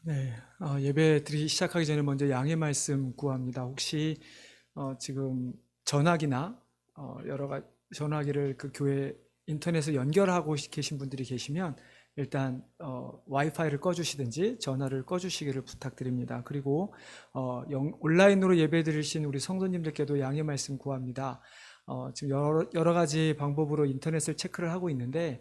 네, 예배 드리기 시작하기 전에 먼저 양해 말씀 구합니다. 혹시 지금 전화기나 여러 가지 전화기를 그 교회 인터넷에 연결하고 계신 분들이 계시면 일단 와이파이를 꺼주시든지 전화를 꺼주시기를 부탁드립니다. 그리고 온라인으로 예배 드리신 우리 성도님들께도 양해 말씀 구합니다. 지금 여러 가지 방법으로 인터넷을 체크를 하고 있는데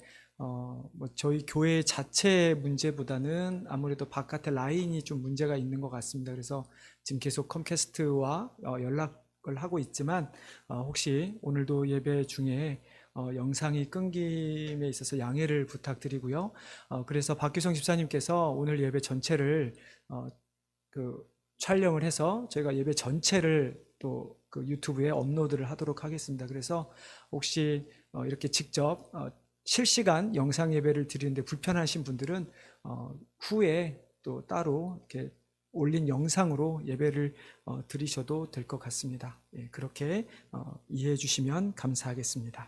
저희 교회 자체 문제보다는 아무래도 바깥에 라인이 좀 문제가 있는 것 같습니다. 그래서 지금 계속 컴캐스트와 연락을 하고 있지만 혹시 오늘도 예배 중에 영상이 끊김에 있어서 양해를 부탁드리고요. 그래서 박규성 집사님께서 오늘 예배 전체를 그 촬영을 해서 저희가 예배 전체를 또 그 유튜브에 업로드를 하도록 하겠습니다. 그래서 혹시 이렇게 직접 실시간 영상 예배를 드리는데 불편하신 분들은 후에 또 따로 이렇게 올린 영상으로 예배를 드리셔도 될 것 같습니다. 예, 그렇게 이해해 주시면 감사하겠습니다.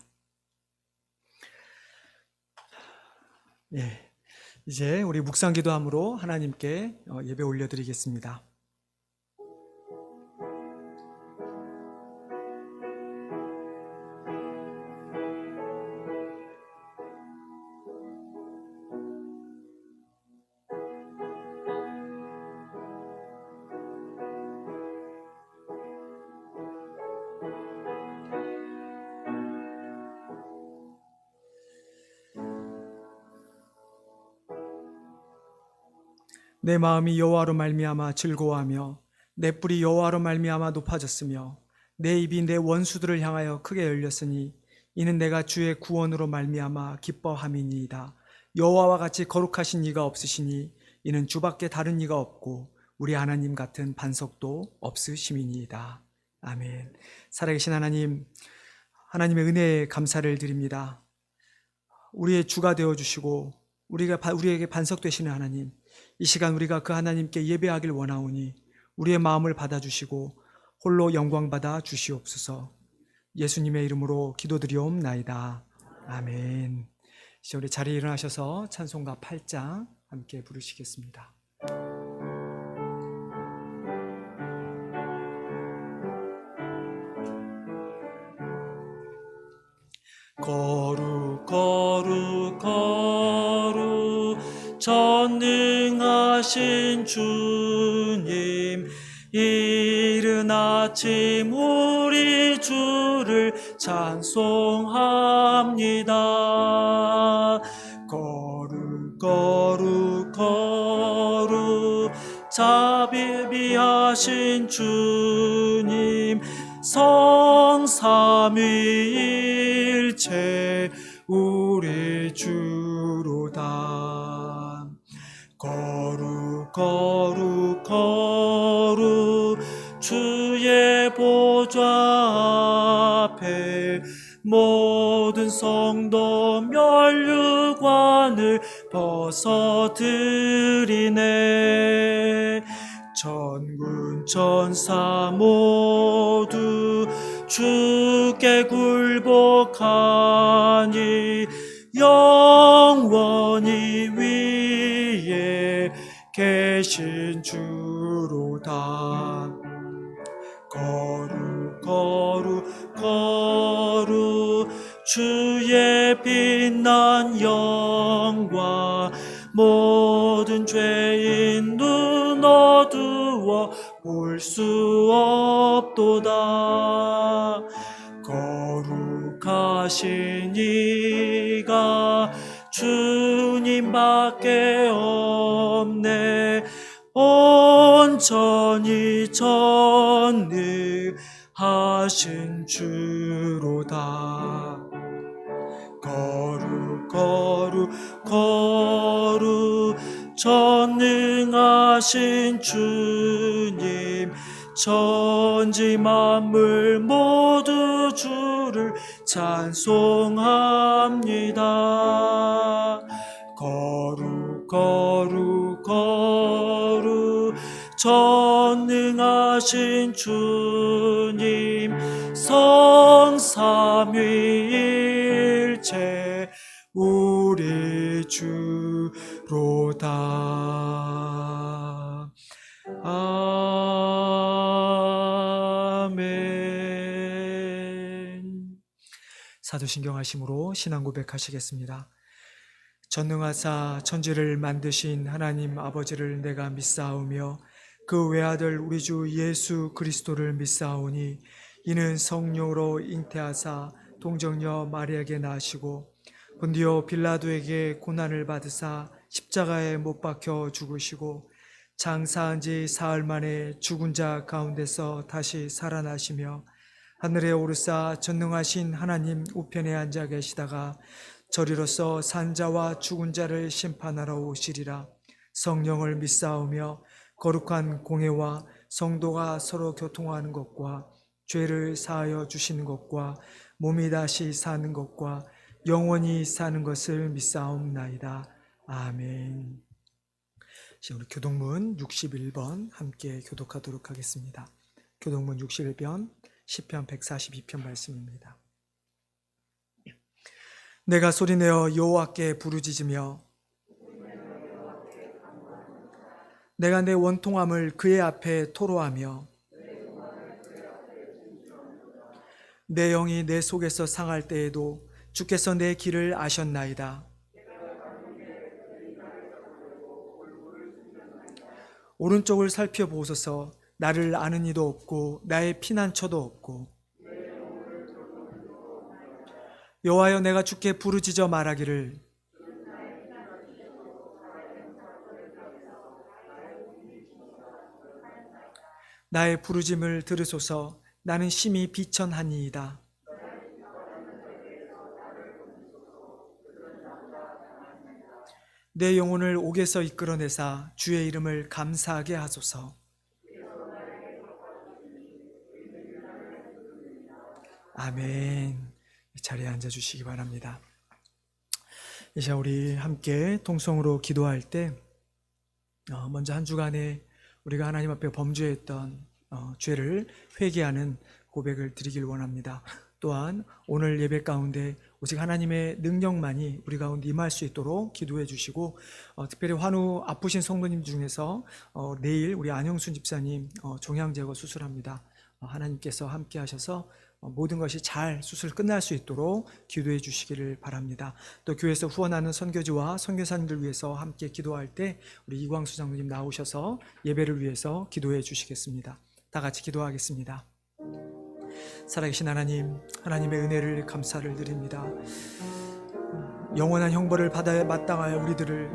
예, 이제 우리 묵상기도함으로 하나님께 예배 올려드리겠습니다. 내 마음이 여호와로 말미암아 즐거워하며 내 뿔이 여호와로 말미암아 높아졌으며 내 입이 내 원수들을 향하여 크게 열렸으니 이는 내가 주의 구원으로 말미암아 기뻐함이니이다. 여호와와 같이 거룩하신 이가 없으시니 이는 주밖에 다른 이가 없고 우리 하나님 같은 반석도 없으심이니이다. 아멘. 살아계신 하나님, 하나님의 은혜에 감사를 드립니다. 우리의 주가 되어주시고 우리에게 반석 되시는 하나님, 이 시간 우리가 그 하나님께 예배하길 원하오니 우리의 마음을 받아주시고 홀로 영광 받아 주시옵소서. 예수님의 이름으로 기도드리옵나이다. 아멘. 이제 우리 자리에 일어나셔서 찬송가 8장 함께 부르시겠습니다. 거룩 거룩 거룩 전능하신 주님, 이른 아침 우리 주를 찬송합니다. 거룩 거룩 거룩 자비하신 주님, 성삼위일체 우리 주로다. 거룩 거룩 거룩 주의 보좌 앞에 모든 성도 면류관을 벗어드리네. 천군 천사 모두 주께 굴복하니 영원히 위에 계신 주로다. 거룩 거룩 거룩 주의 빛난 영광, 모든 죄인 눈 어두워 볼 수 없도다. 거룩하신 이가 주님밖에 없네. 온전히 전능하신 주로다. 거룩 거룩 거룩 전능하신 주님, 천지 만물 모두 주를 찬송합니다. 거룩 거룩 거룩 전능하신 주님, 성삼위일체 우리 주로다. 사도신경하심으로 신앙 고백하시겠습니다. 전능하사 천지를 만드신 하나님 아버지를 내가 믿사오며 그 외아들 우리 주 예수 그리스도를 믿사오니 이는 성령으로 잉태하사 동정녀 마리아에게 나시고 본디오 빌라도에게 고난을 받으사 십자가에 못 박혀 죽으시고 장사한 지 사흘 만에 죽은 자 가운데서 다시 살아나시며 하늘에 오르사 전능하신 하나님 우편에 앉아 계시다가 저리로서 산자와 죽은 자를 심판하러 오시리라. 성령을 믿사오며 거룩한 공회와 성도가 서로 교통하는 것과 죄를 사하여 주시는 것과 몸이 다시 사는 것과 영원히 사는 것을 믿사옵나이다. 아멘. 우리 교동문 61번 함께 교독하도록 하겠습니다. 교동문 61번 시편 142편 말씀입니다. 내가 소리내어 여호와께 부르짖으며 내가 내 원통함을 그의 앞에 토로하며 내 영이 내 속에서 상할 때에도 주께서 내 길을 아셨나이다. 오른쪽을 살펴보소서. 나를 아는 이도 없고 나의 피난처도 없고. 여호와여 내가 주께 부르짖어 말하기를 나의 부르짐을 들으소서. 나는 심히 비천하니이다. 내 영혼을 옥에서 이끌어내사 주의 이름을 감사하게 하소서. 아멘. 자리에 앉아주시기 바랍니다. 이제 우리 함께 통성으로 기도할 때 먼저 한 주간에 우리가 하나님 앞에 범죄했던 죄를 회개하는 고백을 드리길 원합니다. 또한 오늘 예배 가운데 오직 하나님의 능력만이 우리 가운데 임할 수 있도록 기도해 주시고 특별히 환우 아프신 성도님 중에서 내일 우리 안영순 집사님 종양 제거 수술합니다. 하나님께서 함께 하셔서 모든 것이 잘 수술 끝날 수 있도록 기도해 주시기를 바랍니다. 또 교회에서 후원하는 선교지와 선교사님들 위해서 함께 기도할 때 우리 이광수 장로님 나오셔서 예배를 위해서 기도해 주시겠습니다. 다 같이 기도하겠습니다. 살아계신 하나님, 하나님의 은혜를 감사를 드립니다. 영원한 형벌을 받아야 마땅하여 우리들을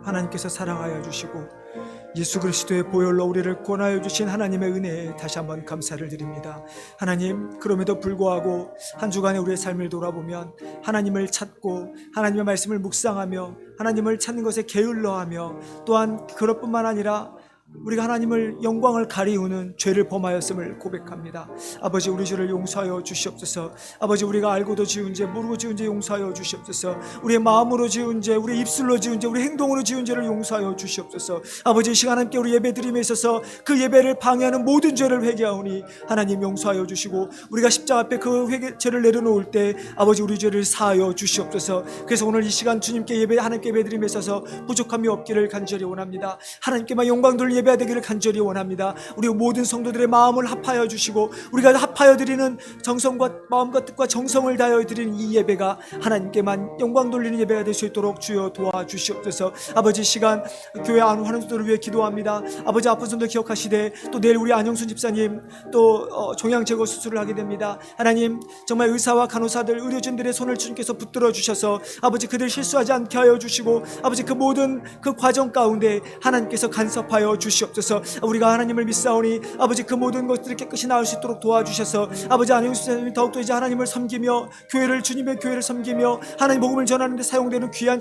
하나님께서 사랑하여 주시고 예수 그리스도의 보혈로 우리를 구원하여 주신 하나님의 은혜에 다시 한번 감사를 드립니다. 하나님, 그럼에도 불구하고 한 주간의 우리의 삶을 돌아보면 하나님을 찾고 하나님의 말씀을 묵상하며 하나님을 찾는 것에 게을러하며 또한 그것뿐만 아니라 우리가 하나님을 영광을 가리우는 죄를 범하였음을 고백합니다. 아버지, 우리 죄를 용서하여 주시옵소서. 아버지, 우리가 알고도 지은 죄, 모르고 지은 죄 용서하여 주시옵소서. 우리의 마음으로 지은 죄, 우리의 입술로 지은 죄, 우리 행동으로 지은 죄를 용서하여 주시옵소서. 아버지, 이 시간 함께 우리 예배드림에 있어서 그 예배를 방해하는 모든 죄를 회개하오니 하나님 용서하여 주시고, 우리가 십자가 앞에 그 죄를 내려놓을 때 아버지 우리 죄를 사하여 주시옵소서. 그래서 오늘 이 시간 주님께 하나님께 예배드림에 있어서 부족함이 없기를 간절히 원합니다. 하나님께만 영광 돌리는 예배되기를 간절히 원합니다. 우리 모든 성도들의 마음을 합하여 주시고 우리가 합하여 드리는 정성과 마음과 뜻과 정성을 다하여 드리는 이 예배가 하나님께만 영광 돌리는 예배가 될 수 있도록 주여 도와주시옵소서. 아버지, 시간 교회 안하는 성도를 위해 기도합니다. 아버지, 아픈 성도 기억하시되 또 내일 우리 안영순 집사님 또 종양 제거 수술을 하게 됩니다. 하나님, 정말 의사와 간호사들 의료진들의 손을 주님께서 붙들어 주셔서 아버지 그들 실수하지 않게 하여 주시고 아버지 그 모든 그 과정 가운데 하나님께서 간섭하여 주시옵소서. 우리가 하나님을 믿사오니 아버지 그 모든 것들이 깨끗이 나올 수 있도록 도와주셔서 아버지 안영수 선생님이 더욱더 이제 하나님을 섬기며 교회를 주님의 교회를 섬기며 하나님 복음을 전하는 데 사용되는 귀한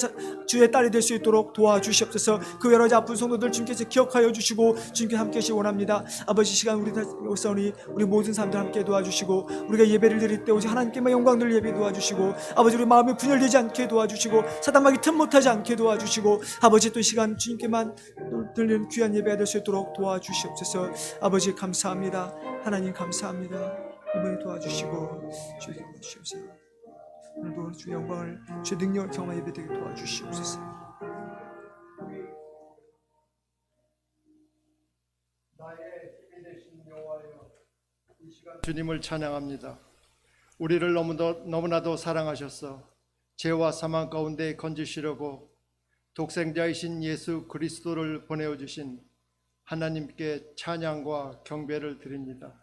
주의 딸이 될 수 있도록 도와주시옵소서. 그 여러 가지 아픈 성도들 주님께서 기억하여 주시고 주님께 함께 하시기 원합니다. 아버지, 시간 우리 사오니 우리 모든 사람들 함께 도와주시고 우리가 예배를 드릴 때 오직 하나님께만 영광을 예배 도와주시고 아버지 우리 마음이 분열되지 않게 도와주시고 사단마귀 틈 못하지 않게 도와주시고 아버지 또 이 시간 주님께만 들리는 귀한 예배가 될 수 있도록 도와주시옵소서. 아버지 감사합니다. 하나님 감사합니다. 이번에 도와주시고 주의 도와주시옵소서. 오늘도 주의 영광을 주의 능력을 경험한 예배되게 도와주시옵소서. 주님을 찬양합니다. 우리를 너무나도 사랑하셔서 죄와 사망 가운데 건지시려고 독생자이신 예수 그리스도를 보내어 주신 하나님께 찬양과 경배를 드립니다.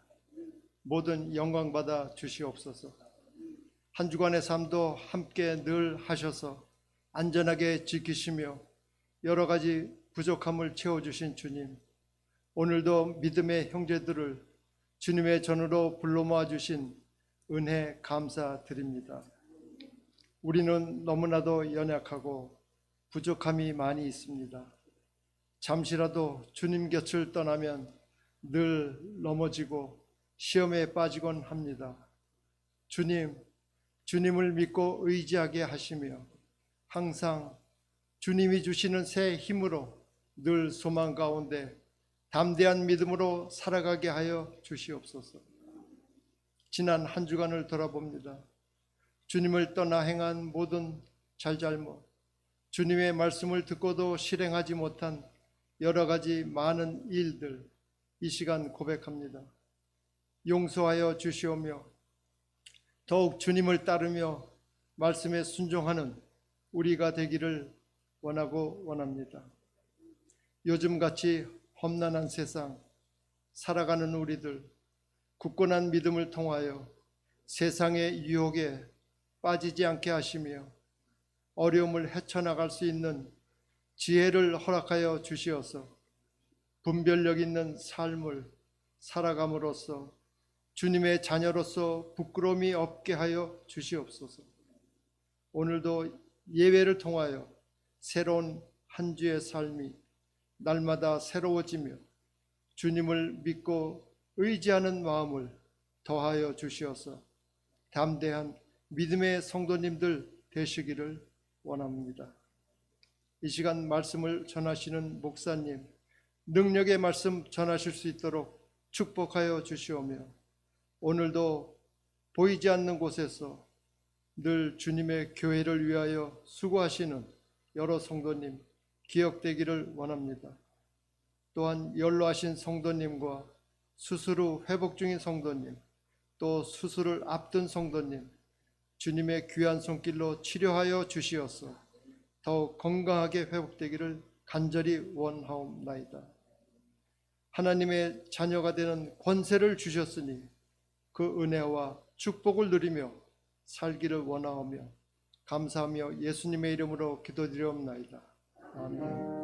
모든 영광 받아 주시옵소서. 한 주간의 삶도 함께 늘 하셔서 안전하게 지키시며 여러 가지 부족함을 채워주신 주님, 오늘도 믿음의 형제들을 주님의 전으로 불러 모아 주신 은혜 감사드립니다. 우리는 너무나도 연약하고 부족함이 많이 있습니다. 잠시라도 주님 곁을 떠나면 늘 넘어지고 시험에 빠지곤 합니다. 주님을 믿고 의지하게 하시며 항상 주님이 주시는 새 힘으로 늘 소망 가운데 담대한 믿음으로 살아가게 하여 주시옵소서. 지난 한 주간을 돌아봅니다. 주님을 떠나 행한 모든 잘잘못, 주님의 말씀을 듣고도 실행하지 못한 여러 가지 많은 일들, 이 시간 고백합니다. 용서하여 주시오며 더욱 주님을 따르며 말씀에 순종하는 우리가 되기를 원하고 원합니다. 요즘같이 험난한 세상 살아가는 우리들, 굳건한 믿음을 통하여 세상의 유혹에 빠지지 않게 하시며 어려움을 헤쳐나갈 수 있는 지혜를 허락하여 주시어서 분별력 있는 삶을 살아감으로써 주님의 자녀로서 부끄러움이 없게 하여 주시옵소서. 오늘도 예배를 통하여 새로운 한 주의 삶이 날마다 새로워지며 주님을 믿고 의지하는 마음을 더하여 주시어서 담대한 믿음의 성도님들 되시기를 원합니다. 이 시간 말씀을 전하시는 목사님, 능력의 말씀 전하실 수 있도록 축복하여 주시오며 오늘도 보이지 않는 곳에서 늘 주님의 교회를 위하여 수고하시는 여러 성도님 기억되기를 원합니다. 또한 연로하신 성도님과 수술 후 회복 중인 성도님, 또 수술을 앞둔 성도님, 주님의 귀한 손길로 치료하여 주시어서 더욱 건강하게 회복되기를 간절히 원하옵나이다. 하나님의 자녀가 되는 권세를 주셨으니 그 은혜와 축복을 누리며 살기를 원하오며 감사하며 예수님의 이름으로 기도드리옵나이다. 아멘.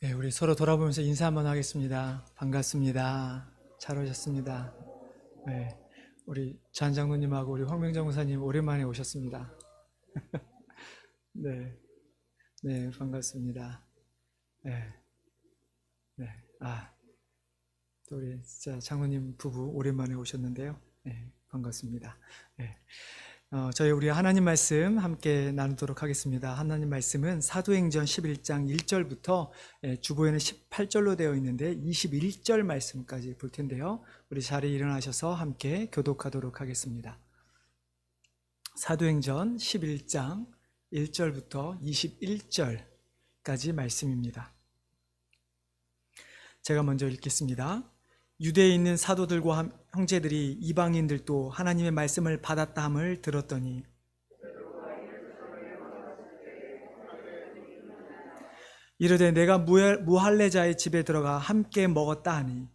네, 우리 서로 돌아보면서 인사 한번 하겠습니다. 반갑습니다. 잘 오셨습니다. 네, 우리 전 장로님하고 우리 황명정 목사님 오랜만에 오셨습니다. 네, 네, 반갑습니다. 네, 네, 또 우리 진짜 장로님 부부 오랜만에 오셨는데요. 네, 반갑습니다. 네. 저희 우리 하나님 말씀 함께 나누도록 하겠습니다. 하나님 말씀은 사도행전 11장 1절부터 주보에는 18절로 되어 있는데 21절 말씀까지 볼 텐데요. 우리 자리에 일어나셔서 함께 교독하도록 하겠습니다. 사도행전 11장 1절부터 21절까지 말씀입니다. 제가 먼저 읽겠습니다. 유대에 있는 사도들과 형제들이 이방인들도 하나님의 말씀을 받았다 함을 들었더니 이르되 내가 무할례자의 집에 들어가 함께 먹었다 하니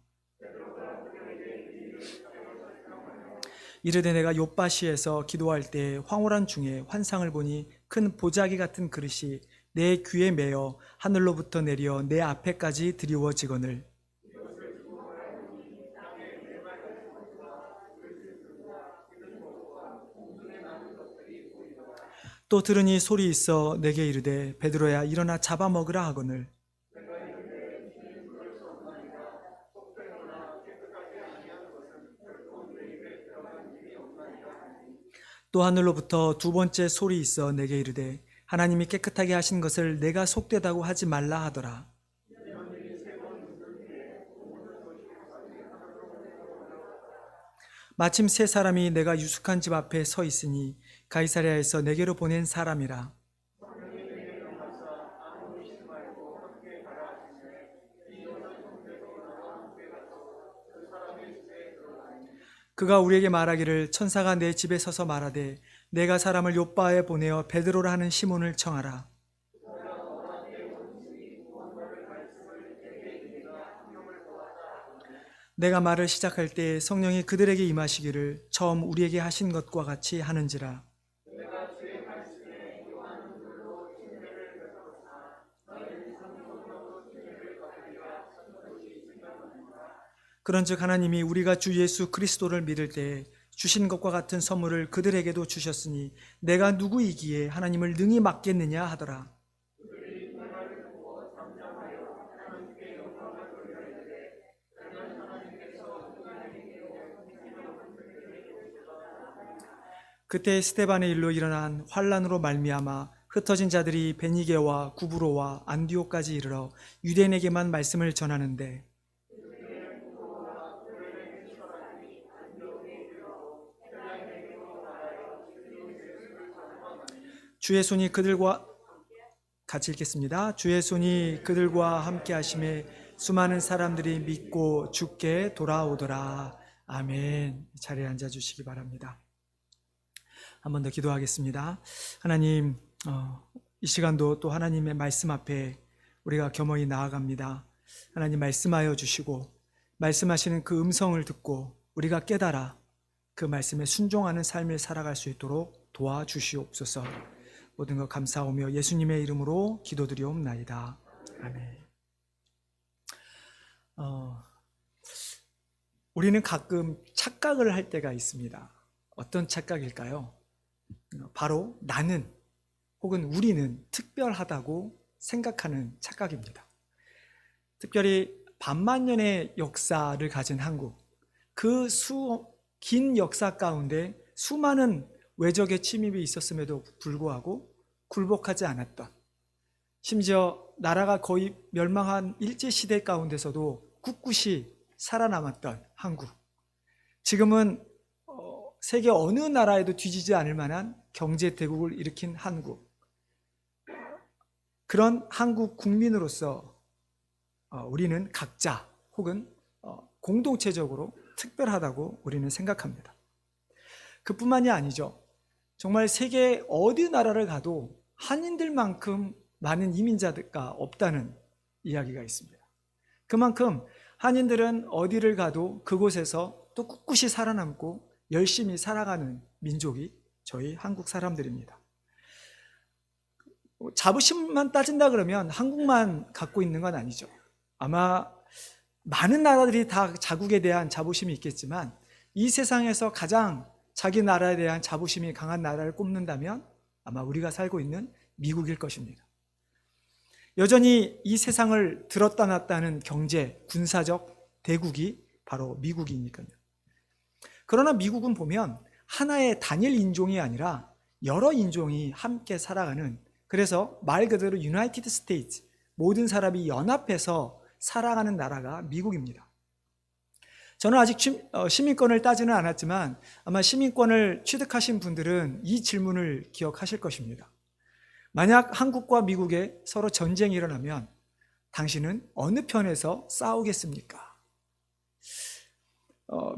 이르되 내가 욥바시에서 기도할 때 황홀한 중에 환상을 보니 큰 보자기 같은 그릇이 내 귀에 매어 하늘로부터 내려 내 앞에까지 드리워지거늘 또 들으니 소리 있어 내게 이르되 베드로야 일어나 잡아먹으라 하거늘 또 하늘로부터 두 번째 소리 있어 내게 이르되 하나님이 깨끗하게 하신 것을 내가 속되다고 하지 말라 하더라. 마침 세 사람이 내가 유숙한 집 앞에 서 있으니 가이사랴에서 내게로 보낸 사람이라. 그가 우리에게 말하기를 천사가 내 집에 서서 말하되 내가 사람을 요바에 보내어 베드로라 하는 시몬을 청하라. 내가 말을 시작할 때 성령이 그들에게 임하시기를 처음 우리에게 하신 것과 같이 하는지라. 그런즉 하나님이 우리가 주 예수 그리스도를 믿을 때 주신 것과 같은 선물을 그들에게도 주셨으니 내가 누구이기에 하나님을 능히 막겠느냐 하더라. 그때 스데반의 일로 일어난 환란으로 말미암아 흩어진 자들이 베니게와 구브로와 안디옥까지 이르러 유대인에게만 말씀을 전하는데 주의 손이 그들과 같이 읽겠습니다. 주의 손이 그들과 함께 하심에 수많은 사람들이 믿고 주께 돌아오더라. 아멘. 자리에 앉아 주시기 바랍니다. 한 번 더 기도하겠습니다. 하나님, 이 시간도 또 하나님의 말씀 앞에 우리가 겸허히 나아갑니다. 하나님 말씀하여 주시고 말씀하시는 그 음성을 듣고 우리가 깨달아 그 말씀에 순종하는 삶을 살아갈 수 있도록 도와주시옵소서. 모든 것 감사하며 예수님의 이름으로 기도드리옵나이다. 아멘. 우리는 가끔 착각을 할 때가 있습니다. 어떤 착각일까요? 바로 나는 혹은 우리는 특별하다고 생각하는 착각입니다. 특별히 반만년의 역사를 가진 한국, 그 긴 역사 가운데 수많은 외적의 침입이 있었음에도 불구하고 굴복하지 않았던, 심지어 나라가 거의 멸망한 일제시대 가운데서도 꿋꿋이 살아남았던 한국, 지금은 세계 어느 나라에도 뒤지지 않을 만한 경제 대국을 일으킨 한국, 그런 한국 국민으로서 우리는 각자 혹은 공동체적으로 특별하다고 우리는 생각합니다. 그뿐만이 아니죠. 정말 세계 어디 나라를 가도 한인들만큼 많은 이민자가 없다는 이야기가 있습니다. 그만큼 한인들은 어디를 가도 그곳에서 또 꿋꿋이 살아남고 열심히 살아가는 민족이 저희 한국 사람들입니다. 자부심만 따진다 그러면 한국만 갖고 있는 건 아니죠. 아마 많은 나라들이 다 자국에 대한 자부심이 있겠지만 이 세상에서 가장 자기 나라에 대한 자부심이 강한 나라를 꼽는다면 아마 우리가 살고 있는 미국일 것입니다. 여전히 이 세상을 들었다 놨다는 경제, 군사적 대국이 바로 미국이니까요. 그러나 미국은 보면 하나의 단일 인종이 아니라 여러 인종이 함께 살아가는, 그래서 말 그대로 유나이티드 스테이츠, 모든 사람이 연합해서 살아가는 나라가 미국입니다. 저는 아직 시민권을 따지는 않았지만 아마 시민권을 취득하신 분들은 이 질문을 기억하실 것입니다. 만약 한국과 미국에 서로 전쟁이 일어나면 당신은 어느 편에서 싸우겠습니까?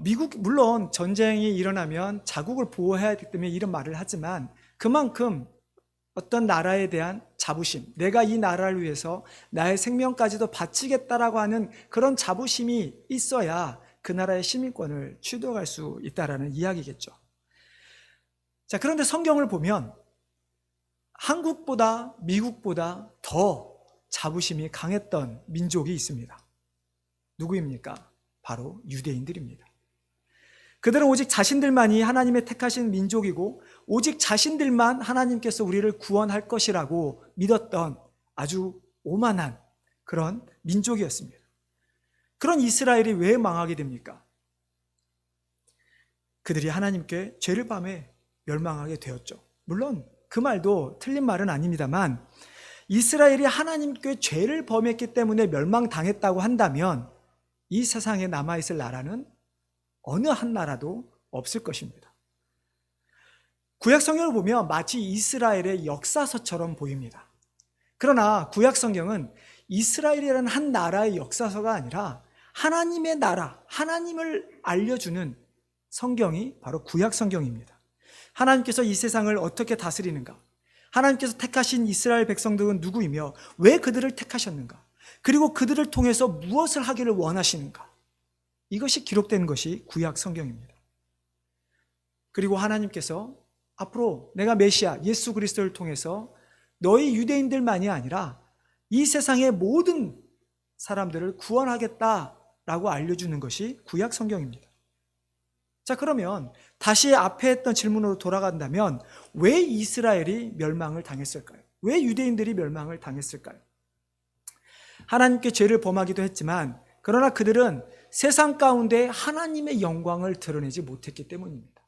미국, 물론 전쟁이 일어나면 자국을 보호해야 하기 때문에 이런 말을 하지만 그만큼 어떤 나라에 대한 자부심, 내가 이 나라를 위해서 나의 생명까지도 바치겠다라고 하는 그런 자부심이 있어야 그 나라의 시민권을 취득할 수 있다라는 이야기겠죠. 자, 그런데 성경을 보면 한국보다 미국보다 더 자부심이 강했던 민족이 있습니다. 누구입니까? 바로 유대인들입니다. 그들은 오직 자신들만이 하나님의 택하신 민족이고 오직 자신들만 하나님께서 우리를 구원할 것이라고 믿었던 아주 오만한 그런 민족이었습니다. 그런 이스라엘이 왜 망하게 됩니까? 그들이 하나님께 죄를 범해 멸망하게 되었죠. 물론 그 말도 틀린 말은 아닙니다만 이스라엘이 하나님께 죄를 범했기 때문에 멸망당했다고 한다면 이 세상에 남아있을 나라는 어느 한 나라도 없을 것입니다. 구약 성경을 보면 마치 이스라엘의 역사서처럼 보입니다. 그러나 구약 성경은 이스라엘이라는 한 나라의 역사서가 아니라 하나님의 나라, 하나님을 알려주는 성경이 바로 구약 성경입니다. 하나님께서 이 세상을 어떻게 다스리는가? 하나님께서 택하신 이스라엘 백성들은 누구이며 왜 그들을 택하셨는가? 그리고 그들을 통해서 무엇을 하기를 원하시는가? 이것이 기록된 것이 구약 성경입니다. 그리고 하나님께서 앞으로 내가 메시아 예수 그리스도를 통해서 너희 유대인들만이 아니라 이 세상의 모든 사람들을 구원하겠다라고 알려주는 것이 구약 성경입니다. 자, 그러면 다시 앞에 했던 질문으로 돌아간다면 왜 이스라엘이 멸망을 당했을까요? 왜 유대인들이 멸망을 당했을까요? 하나님께 죄를 범하기도 했지만 그러나 그들은 세상 가운데 하나님의 영광을 드러내지 못했기 때문입니다.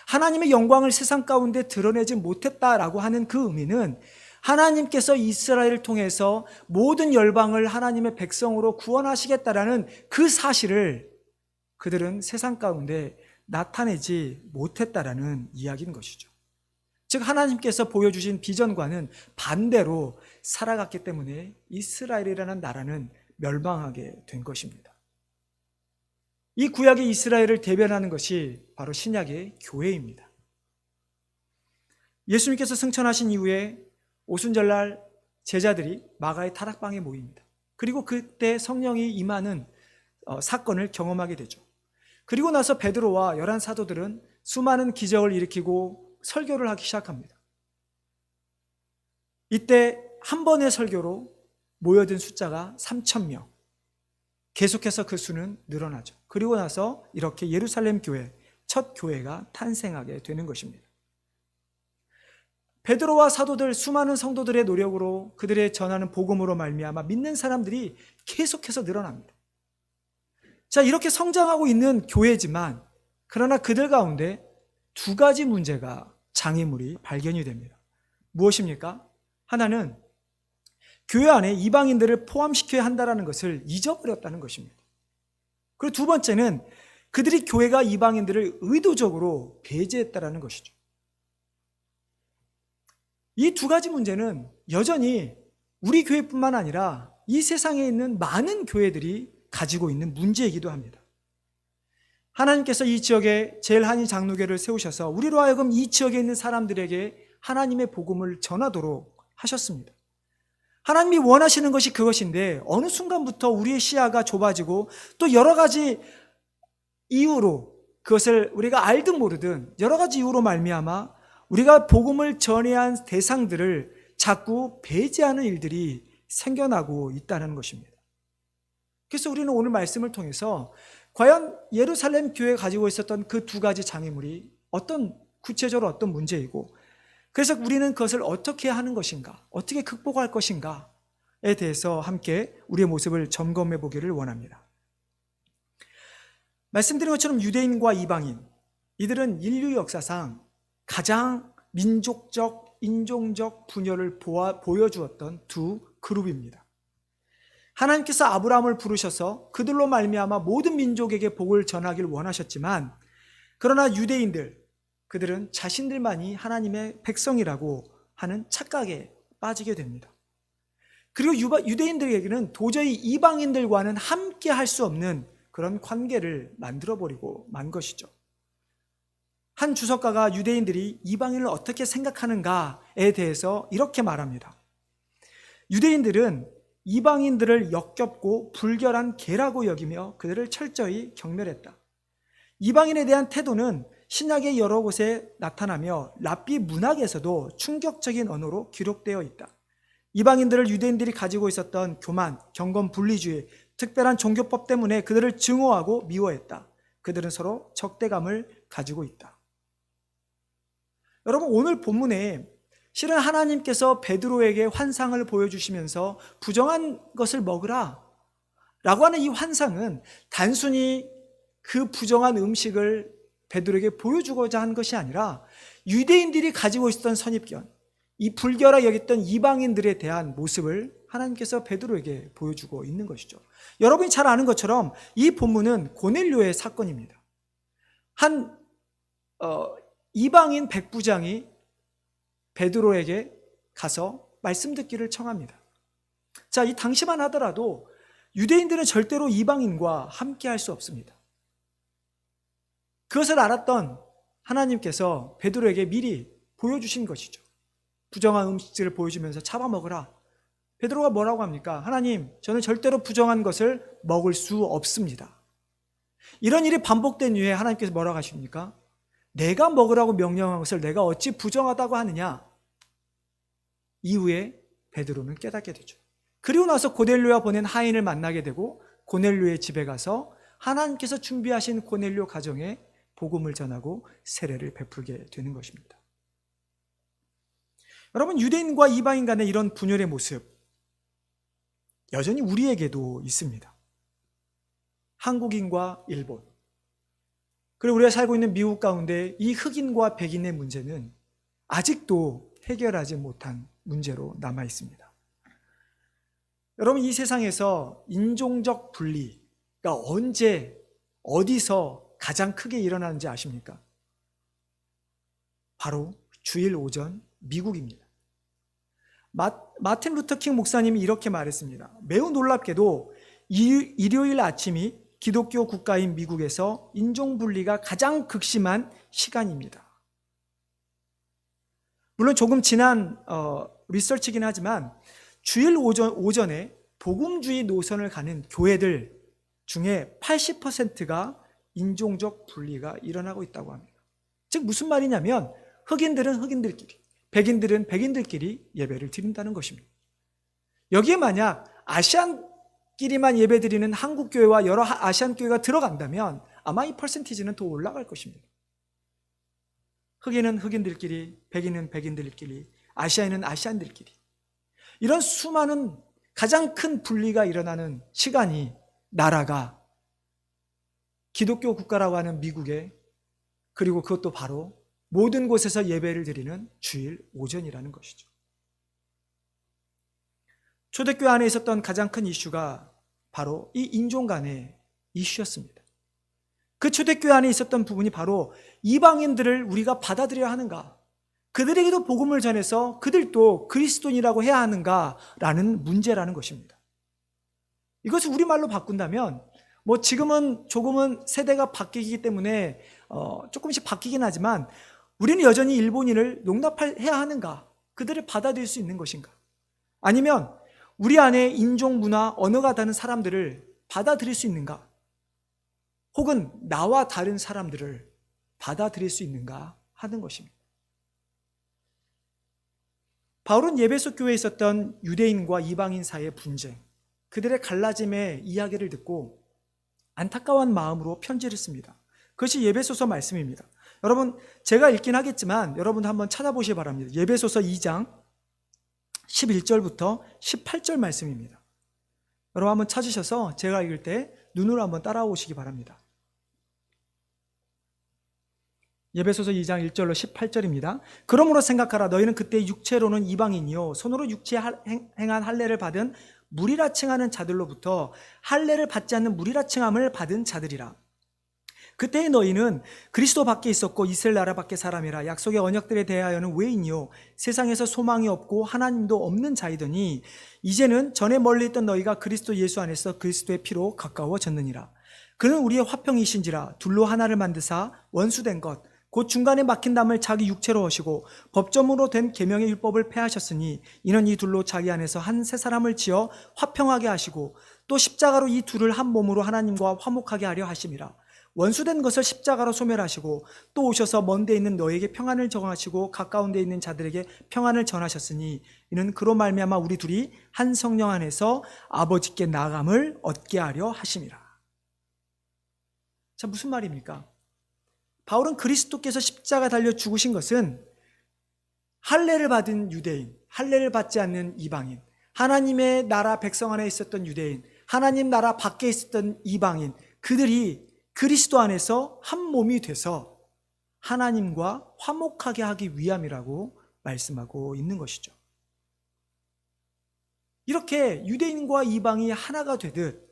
하나님의 영광을 세상 가운데 드러내지 못했다라고 하는 그 의미는 하나님께서 이스라엘을 통해서 모든 열방을 하나님의 백성으로 구원하시겠다라는 그 사실을 그들은 세상 가운데 나타내지 못했다라는 이야기인 것이죠. 즉 하나님께서 보여주신 비전과는 반대로 살아갔기 때문에 이스라엘이라는 나라는 멸망하게 된 것입니다. 이 구약의 이스라엘을 대변하는 것이 바로 신약의 교회입니다. 예수님께서 승천하신 이후에 오순절날 제자들이 마가의 타락방에 모입니다. 그리고 그때 성령이 임하는 사건을 경험하게 되죠. 그리고 나서 베드로와 11 사도들은 수많은 기적을 일으키고 설교를 하기 시작합니다. 이때 한 번의 설교로 모여든 숫자가 3,000명. 계속해서 그 수는 늘어나죠. 그리고 나서 이렇게 예루살렘 교회, 첫 교회가 탄생하게 되는 것입니다. 베드로와 사도들, 수많은 성도들의 노력으로 그들의 전하는 복음으로 말미암아 믿는 사람들이 계속해서 늘어납니다. 자, 이렇게 성장하고 있는 교회지만 그러나 그들 가운데 두 가지 문제가 장애물이 발견이 됩니다. 무엇입니까? 하나는 교회 안에 이방인들을 포함시켜야 한다는 것을 잊어버렸다는 것입니다. 그리고 두 번째는 그들이 교회가 이방인들을 의도적으로 배제했다는 것이죠. 이 두 가지 문제는 여전히 우리 교회뿐만 아니라 이 세상에 있는 많은 교회들이 가지고 있는 문제이기도 합니다. 하나님께서 이 지역에 제일한이 장로교를 세우셔서 우리로 하여금 이 지역에 있는 사람들에게 하나님의 복음을 전하도록 하셨습니다. 하나님이 원하시는 것이 그것인데 어느 순간부터 우리의 시야가 좁아지고 또 여러 가지 이유로 그것을 우리가 알든 모르든 여러 가지 이유로 말미암아 우리가 복음을 전해야 한 대상들을 자꾸 배제하는 일들이 생겨나고 있다는 것입니다. 그래서 우리는 오늘 말씀을 통해서 과연 예루살렘 교회가 가지고 있었던 그 두 가지 장애물이 구체적으로 어떤 문제이고 그래서 우리는 그것을 어떻게 하는 것인가, 어떻게 극복할 것인가에 대해서 함께 우리의 모습을 점검해 보기를 원합니다. 말씀드린 것처럼 유대인과 이방인, 이들은 인류 역사상 가장 민족적, 인종적 분열을 보여주었던 두 그룹입니다. 하나님께서 아브라함을 부르셔서 그들로 말미암아 모든 민족에게 복을 전하기를 원하셨지만 그러나 유대인들, 그들은 자신들만이 하나님의 백성이라고 하는 착각에 빠지게 됩니다. 그리고 유대인들에게는 도저히 이방인들과는 함께 할 수 없는 그런 관계를 만들어버리고 만 것이죠. 한 주석가가 유대인들이 이방인을 어떻게 생각하는가에 대해서 이렇게 말합니다. 유대인들은 이방인들을 역겹고 불결한 개라고 여기며 그들을 철저히 경멸했다. 이방인에 대한 태도는 신약의 여러 곳에 나타나며 랍비 문학에서도 충격적인 언어로 기록되어 있다. 이방인들을 유대인들이 가지고 있었던 교만, 경건 분리주의, 특별한 종교법 때문에 그들을 증오하고 미워했다. 그들은 서로 적대감을 가지고 있다. 여러분, 오늘 본문에 실은 하나님께서 베드로에게 환상을 보여주시면서 부정한 것을 먹으라 라고 하는 이 환상은 단순히 그 부정한 음식을 베드로에게 보여주고자 한 것이 아니라 유대인들이 가지고 있었던 선입견, 이 불결하게 여겼던 이방인들에 대한 모습을 하나님께서 베드로에게 보여주고 있는 것이죠. 여러분이 잘 아는 것처럼 이 본문은 고넬료의 사건입니다. 한 이방인 백부장이 베드로에게 가서 말씀 듣기를 청합니다. 자, 이 당시만 하더라도 유대인들은 절대로 이방인과 함께 할 수 없습니다. 그것을 알았던 하나님께서 베드로에게 미리 보여주신 것이죠. 부정한 음식들을 보여주면서 잡아먹으라. 베드로가 뭐라고 합니까? 하나님, 저는 절대로 부정한 것을 먹을 수 없습니다. 이런 일이 반복된 이후에 하나님께서 뭐라고 하십니까? 내가 먹으라고 명령한 것을 내가 어찌 부정하다고 하느냐? 이후에 베드로는 깨닫게 되죠. 그리고 나서 고넬료가 보낸 하인을 만나게 되고 고넬료의 집에 가서 하나님께서 준비하신 고넬료 가정에 복음을 전하고 세례를 베풀게 되는 것입니다. 여러분, 유대인과 이방인 간의 이런 분열의 모습 여전히 우리에게도 있습니다. 한국인과 일본, 그리고 우리가 살고 있는 미국 가운데 이 흑인과 백인의 문제는 아직도 해결하지 못한 문제로 남아 있습니다. 여러분, 이 세상에서 인종적 분리가 언제 어디서 가장 크게 일어나는지 아십니까? 바로 주일 오전 미국입니다. 마틴 루터 킹 목사님이 이렇게 말했습니다. 매우 놀랍게도 일요일 아침이 기독교 국가인 미국에서 인종분리가 가장 극심한 시간입니다. 물론 조금 지난 리서치이긴 하지만 주일 오전에 복음주의 노선을 가는 교회들 중에 80%가 인종적 분리가 일어나고 있다고 합니다. 즉 무슨 말이냐면 흑인들은 흑인들끼리, 백인들은 백인들끼리 예배를 드린다는 것입니다. 여기에 만약 아시안끼리만 예배 드리는 한국교회와 여러 아시안교회가 들어간다면 아마 이 퍼센티지는 더 올라갈 것입니다. 흑인은 흑인들끼리, 백인은 백인들끼리, 아시아인은 아시안들끼리, 이런 수많은 가장 큰 분리가 일어나는 시간이, 나라가 기독교 국가라고 하는 미국에, 그리고 그것도 바로 모든 곳에서 예배를 드리는 주일 오전이라는 것이죠. 초대교회 안에 있었던 가장 큰 이슈가 바로 이 인종 간의 이슈였습니다. 그 초대교회 안에 있었던 부분이 바로 이방인들을 우리가 받아들여야 하는가, 그들에게도 복음을 전해서 그들도 그리스도인이라고 해야 하는가라는 문제라는 것입니다. 이것을 우리말로 바꾼다면, 지금은 조금은 세대가 바뀌기 때문에 조금씩 바뀌긴 하지만 우리는 여전히 일본인을 용납해야 하는가, 그들을 받아들일 수 있는 것인가, 아니면 우리 안에 인종, 문화, 언어가 다른 사람들을 받아들일 수 있는가, 혹은 나와 다른 사람들을 받아들일 수 있는가 하는 것입니다. 바울은 예배소 교회에 있었던 유대인과 이방인 사이의 분쟁, 그들의 갈라짐의 이야기를 듣고 안타까운 마음으로 편지를 씁니다. 그것이 예배소서 말씀입니다. 여러분, 제가 읽긴 하겠지만 여러분도 한번 찾아보시기 바랍니다. 예배소서 2장 11절부터 18절 말씀입니다. 여러분 한번 찾으셔서 제가 읽을 때 눈으로 한번 따라오시기 바랍니다. 예배소서 2장 1절로 18절입니다. 그러므로 생각하라. 너희는 그때 육체로는 이방인이요 손으로 육체에 행한 할례를 받은 무리라 칭하는 자들로부터 할례를 받지 않는 무리라 칭함을 받은 자들이라. 그때의 너희는 그리스도 밖에 있었고 이스라엘 나라 밖의 사람이라. 약속의 언약들에 대하여는 외인이요 세상에서 소망이 없고 하나님도 없는 자이더니 이제는 전에 멀리 있던 너희가 그리스도 예수 안에서 그리스도의 피로 가까워졌느니라. 그는 우리의 화평이신지라. 둘로 하나를 만드사 원수된 것 곧 중간에 막힌 담을 자기 육체로 하시고 법점으로 된 계명의 율법을 폐하셨으니 이는 이 둘로 자기 안에서 한 새 사람을 지어 화평하게 하시고 또 십자가로 이 둘을 한 몸으로 하나님과 화목하게 하려 하심이라. 원수된 것을 십자가로 소멸하시고 또 오셔서 먼 데 있는 너에게 평안을 정하시고 가까운 데 있는 자들에게 평안을 전하셨으니 이는 그로 말미암아 우리 둘이 한 성령 안에서 아버지께 나아감을 얻게 하려 하심이라. 자, 무슨 말입니까? 바울은 그리스도께서 십자가 달려 죽으신 것은 할례를 받은 유대인, 할례를 받지 않는 이방인, 하나님의 나라 백성 안에 있었던 유대인, 하나님 나라 밖에 있었던 이방인, 그들이 그리스도 안에서 한 몸이 돼서 하나님과 화목하게 하기 위함이라고 말씀하고 있는 것이죠. 이렇게 유대인과 이방이 하나가 되듯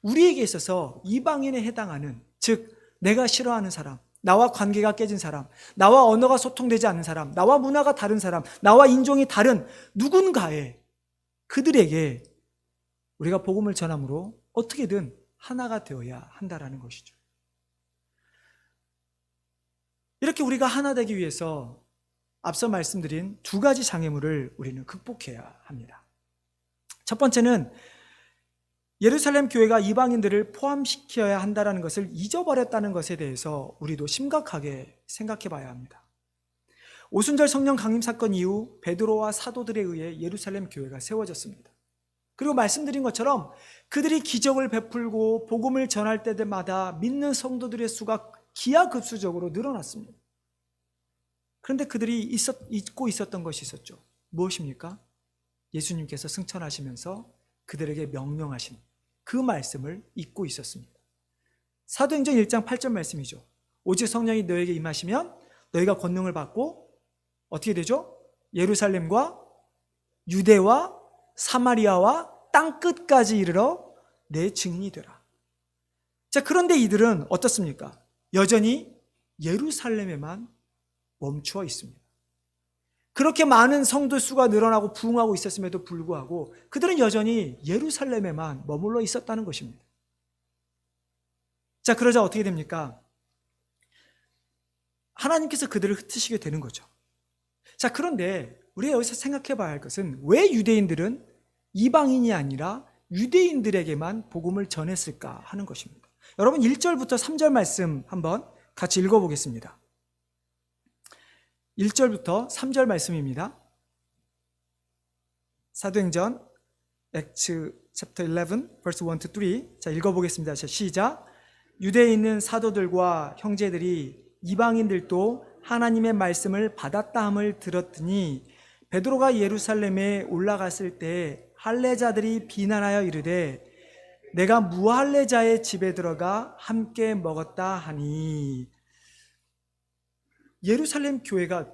우리에게 있어서 이방인에 해당하는, 즉 내가 싫어하는 사람, 나와 관계가 깨진 사람, 나와 언어가 소통되지 않는 사람, 나와 문화가 다른 사람, 나와 인종이 다른 누군가에, 그들에게 우리가 복음을 전함으로 어떻게든 하나가 되어야 한다라는 것이죠. 이렇게 우리가 하나 되기 위해서 앞서 말씀드린 두 가지 장애물을 우리는 극복해야 합니다. 첫 번째는 예루살렘 교회가 이방인들을 포함시켜야 한다는 것을 잊어버렸다는 것에 대해서 우리도 심각하게 생각해 봐야 합니다. 오순절 성령 강림 사건 이후 베드로와 사도들에 의해 예루살렘 교회가 세워졌습니다. 그리고 말씀드린 것처럼 그들이 기적을 베풀고 복음을 전할 때마다 믿는 성도들의 수가 기하급수적으로 늘어났습니다. 그런데 그들이 잊고 있었던 것이 있었죠. 무엇입니까? 예수님께서 승천하시면서 그들에게 명령하신 그 말씀을 잊고 있었습니다. 사도행전 1장 8절 말씀이죠. 오직 성령이 너에게 임하시면 너희가 권능을 받고 어떻게 되죠? 예루살렘과 유대와 사마리아와 땅끝까지 이르러 내 증인이 되라. 자, 그런데 이들은 어떻습니까? 여전히 예루살렘에만 멈추어 있습니다. 그렇게 많은 성도 수가 늘어나고 부흥하고 있었음에도 불구하고 그들은 여전히 예루살렘에만 머물러 있었다는 것입니다. 자, 그러자 어떻게 됩니까? 하나님께서 그들을 흩으시게 되는 거죠. 자, 그런데 우리가 여기서 생각해 봐야 할 것은 왜 유대인들은 이방인이 아니라 유대인들에게만 복음을 전했을까 하는 것입니다. 여러분 1절부터 3절 말씀 한번 같이 읽어보겠습니다. 1절부터 3절 말씀입니다. 사도행전 Acts chapter 11 verse 1 to 3. 자, 읽어보겠습니다. 자, 시작. 유대에 있는 사도들과 형제들이 이방인들도 하나님의 말씀을 받았다 함을 들었더니 베드로가 예루살렘에 올라갔을 때 할례자들이 비난하여 이르되 내가 무할례자의 집에 들어가 함께 먹었다 하니. 예루살렘 교회가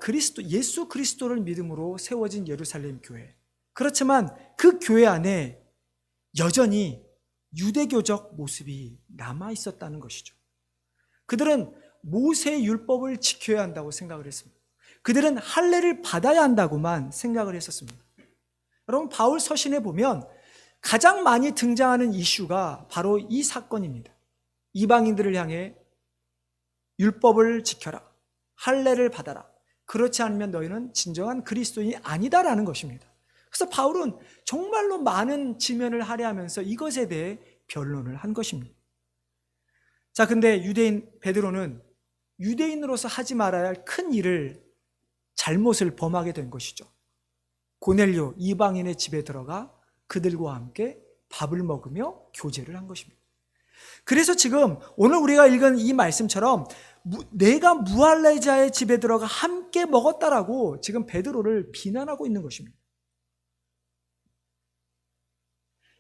예수 그리스도를 믿음으로 세워진 예루살렘 교회. 그렇지만 그 교회 안에 여전히 유대교적 모습이 남아 있었다는 것이죠. 그들은 모세의 율법을 지켜야 한다고 생각을 했습니다. 그들은 할례를 받아야 한다고만 생각을 했었습니다. 여러분, 바울 서신에 보면 가장 많이 등장하는 이슈가 바로 이 사건입니다. 이방인들을 향해 율법을 지켜라, 할례를 받아라, 그렇지 않으면 너희는 진정한 그리스도인이 아니다라는 것입니다. 그래서 바울은 정말로 많은 지면을 할애하면서 이것에 대해 변론을 한 것입니다. 자, 근데 유대인 베드로는 유대인으로서 하지 말아야 할 큰 일을, 잘못을 범하게 된 것이죠. 고넬료 이방인의 집에 들어가 그들과 함께 밥을 먹으며 교제를 한 것입니다. 그래서 지금 오늘 우리가 읽은 이 말씀처럼 내가 무할례자의 집에 들어가 함께 먹었다라고 지금 베드로를 비난하고 있는 것입니다.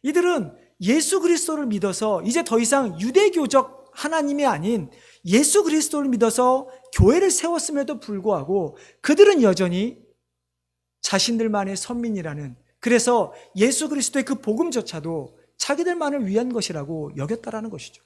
이들은 예수 그리스도를 믿어서 이제 더 이상 유대교적 하나님이 아닌 예수 그리스도를 믿어서 교회를 세웠음에도 불구하고 그들은 여전히 자신들만의 선민이라는, 그래서 예수 그리스도의 그 복음조차도 자기들만을 위한 것이라고 여겼다라는 것이죠.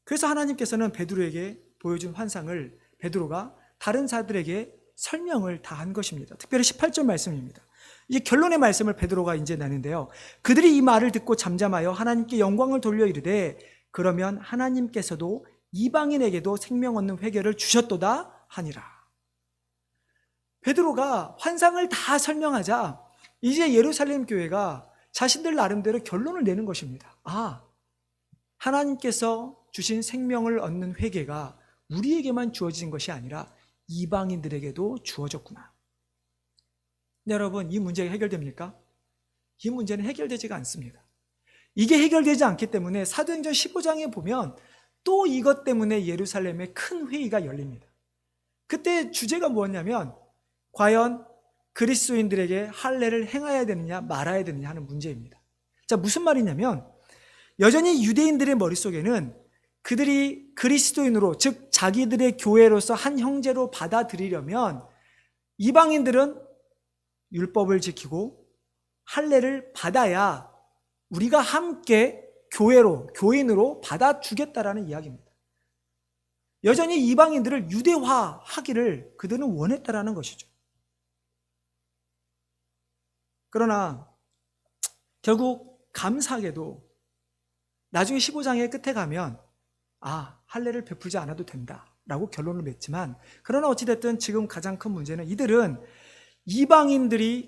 그래서 하나님께서는 베드로에게 보여준 환상을 베드로가 다른 자들에게 설명을 다 한 것입니다. 특별히 18절 말씀입니다. 이 결론의 말씀을 베드로가 이제 나는데요. 그들이 이 말을 듣고 잠잠하여 하나님께 영광을 돌려 이르되 그러면 하나님께서도 이방인에게도 생명 얻는 회개를 주셨도다 하니라. 베드로가 환상을 다 설명하자 이제 예루살렘 교회가 자신들 나름대로 결론을 내는 것입니다. 아, 하나님께서 주신 생명을 얻는 회개가 우리에게만 주어진 것이 아니라 이방인들에게도 주어졌구나. 네, 여러분, 이 문제가 해결됩니까? 이 문제는 해결되지가 않습니다. 이게 해결되지 않기 때문에 사도행전 15장에 보면 또 이것 때문에 예루살렘에 큰 회의가 열립니다. 그때 주제가 뭐였냐면 과연 그리스도인들에게 할례를 행해야 되느냐 말아야 되느냐 하는 문제입니다. 자, 무슨 말이냐면 여전히 유대인들의 머릿속에는 그들이 그리스도인으로, 즉 자기들의 교회로서 한 형제로 받아들이려면 이방인들은 율법을 지키고 할례를 받아야 우리가 함께 교인으로 받아주겠다라는 이야기입니다. 여전히 이방인들을 유대화하기를 그들은 원했다라는 것이죠. 그러나 결국 감사하게도 나중에 15장의 끝에 가면 할례를 베풀지 않아도 된다라고 결론을 맺지만, 그러나 어찌됐든 지금 가장 큰 문제는 이들은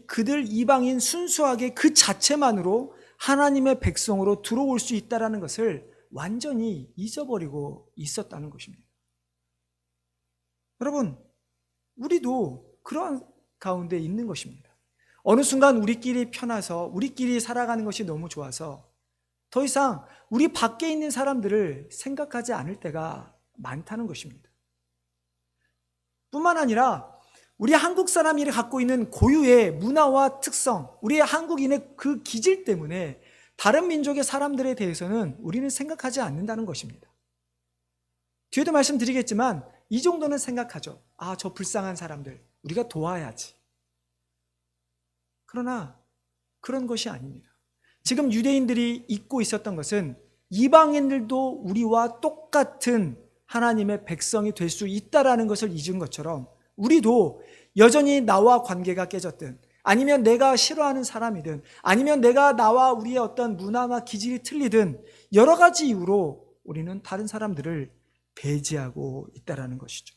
그들 이방인 순수하게 그 자체만으로 하나님의 백성으로 들어올 수 있다는 것을 완전히 잊어버리고 있었다는 것입니다. 여러분, 우리도 그러한 가운데 있는 것입니다. 어느 순간 우리끼리 편해서 우리끼리 살아가는 것이 너무 좋아서 더 이상 우리 밖에 있는 사람들을 생각하지 않을 때가 많다는 것입니다. 뿐만 아니라 우리 한국 사람이 갖고 있는 고유의 문화와 특성, 우리 한국인의 그 기질 때문에 다른 민족의 사람들에 대해서는 우리는 생각하지 않는다는 것입니다. 뒤에도 말씀드리겠지만 이 정도는 생각하죠. 저 불쌍한 사람들 우리가 도와야지. 그러나 그런 것이 아닙니다. 지금 유대인들이 잊고 있었던 것은 이방인들도 우리와 똑같은 하나님의 백성이 될 수 있다는 것을 잊은 것처럼, 우리도 여전히 나와 관계가 깨졌든, 아니면 내가 싫어하는 사람이든, 아니면 나와 우리의 어떤 문화나 기질이 틀리든 여러 가지 이유로 우리는 다른 사람들을 배제하고 있다는 것이죠.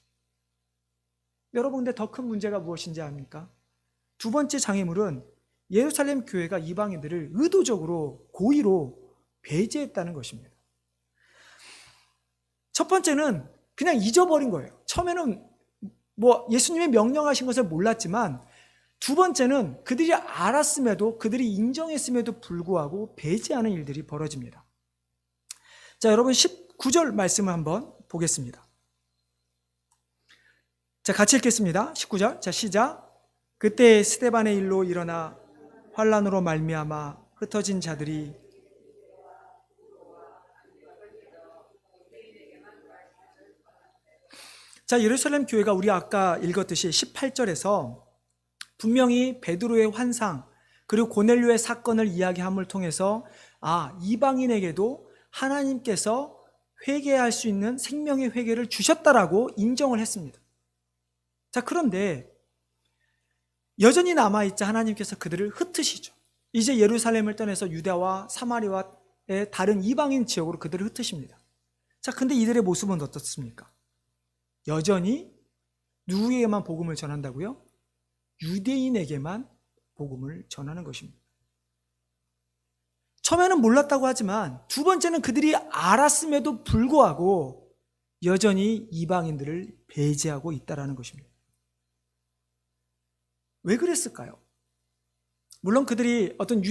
여러분, 근데 더 큰 문제가 무엇인지 압니까? 두 번째 장애물은 예루살렘 교회가 이방인들을 의도적으로 고의로 배제했다는 것입니다. 첫 번째는 그냥 잊어버린 거예요. 처음에는 예수님이 명령하신 것을 몰랐지만, 두 번째는 그들이 알았음에도, 그들이 인정했음에도 불구하고 배제하는 일들이 벌어집니다. 자, 여러분 19절 말씀을 한번 보겠습니다. 자, 같이 읽겠습니다. 19절. 자, 시작. 그때 스데반의 일로 일어나 환난으로 말미암아 흩어진 자들이 자, 예루살렘 교회가 우리 아까 읽었듯이 18절에서 분명히 베드로의 환상 그리고 고넬료의 사건을 이야기함을 통해서 이방인에게도 하나님께서 회개할 수 있는 생명의 회개를 주셨다라고 인정을 했습니다. 자, 그런데 여전히 남아있자 하나님께서 그들을 흩으시죠. 이제 예루살렘을 떠나서 유다와 사마리아의 다른 이방인 지역으로 그들을 흩으십니다. 자, 근데 이들의 모습은 어떻습니까? 여전히 누구에게만 복음을 전한다고요? 유대인에게만 복음을 전하는 것입니다. 처음에는 몰랐다고 하지만 두 번째는 그들이 알았음에도 불구하고 여전히 이방인들을 배제하고 있다는 것입니다. 왜 그랬을까요? 물론 그들이 어떤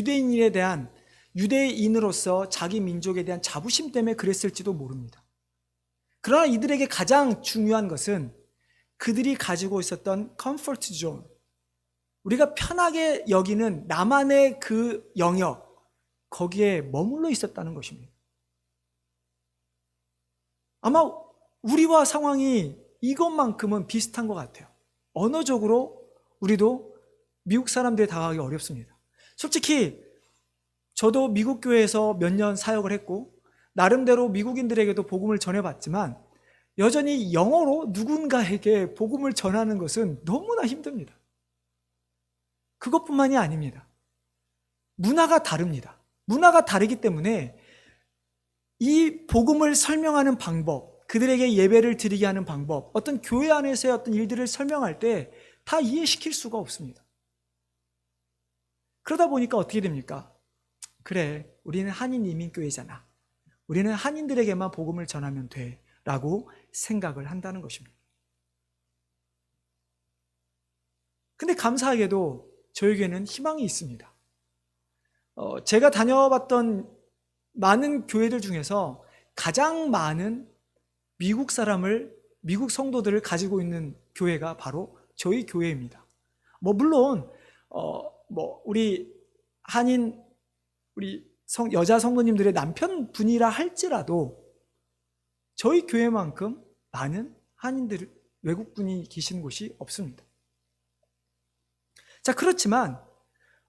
유대인으로서 자기 민족에 대한 자부심 때문에 그랬을지도 모릅니다. 그러나 이들에게 가장 중요한 것은 그들이 가지고 있었던 컴포트 존, 우리가 편하게 여기는 나만의 그 영역, 거기에 머물러 있었다는 것입니다. 아마 우리와 상황이 이것만큼은 비슷한 것 같아요. 언어적으로 우리도 미국 사람들에 다가가기 어렵습니다. 솔직히 저도 미국 교회에서 몇 년 사역을 했고 나름대로 미국인들에게도 복음을 전해봤지만 여전히 영어로 누군가에게 복음을 전하는 것은 너무나 힘듭니다. 그것뿐만이 아닙니다. 문화가 다릅니다. 문화가 다르기 때문에 이 복음을 설명하는 방법, 그들에게 예배를 드리게 하는 방법, 어떤 교회 안에서의 어떤 일들을 설명할 때 다 이해시킬 수가 없습니다. 그러다 보니까 어떻게 됩니까? 그래, 우리는 한인 이민교회잖아. 우리는 한인들에게만 복음을 전하면 돼 라고 생각을 한다는 것입니다. 근데 감사하게도 저에게는 희망이 있습니다. 제가 다녀봤던 많은 교회들 중에서 가장 많은 미국 성도들을 가지고 있는 교회가 바로 저희 교회입니다. 물론 우리 한인 우리 여자 성도님들의 남편분이라 할지라도 저희 교회만큼 많은 한인들, 외국분이 계신 곳이 없습니다. 자, 그렇지만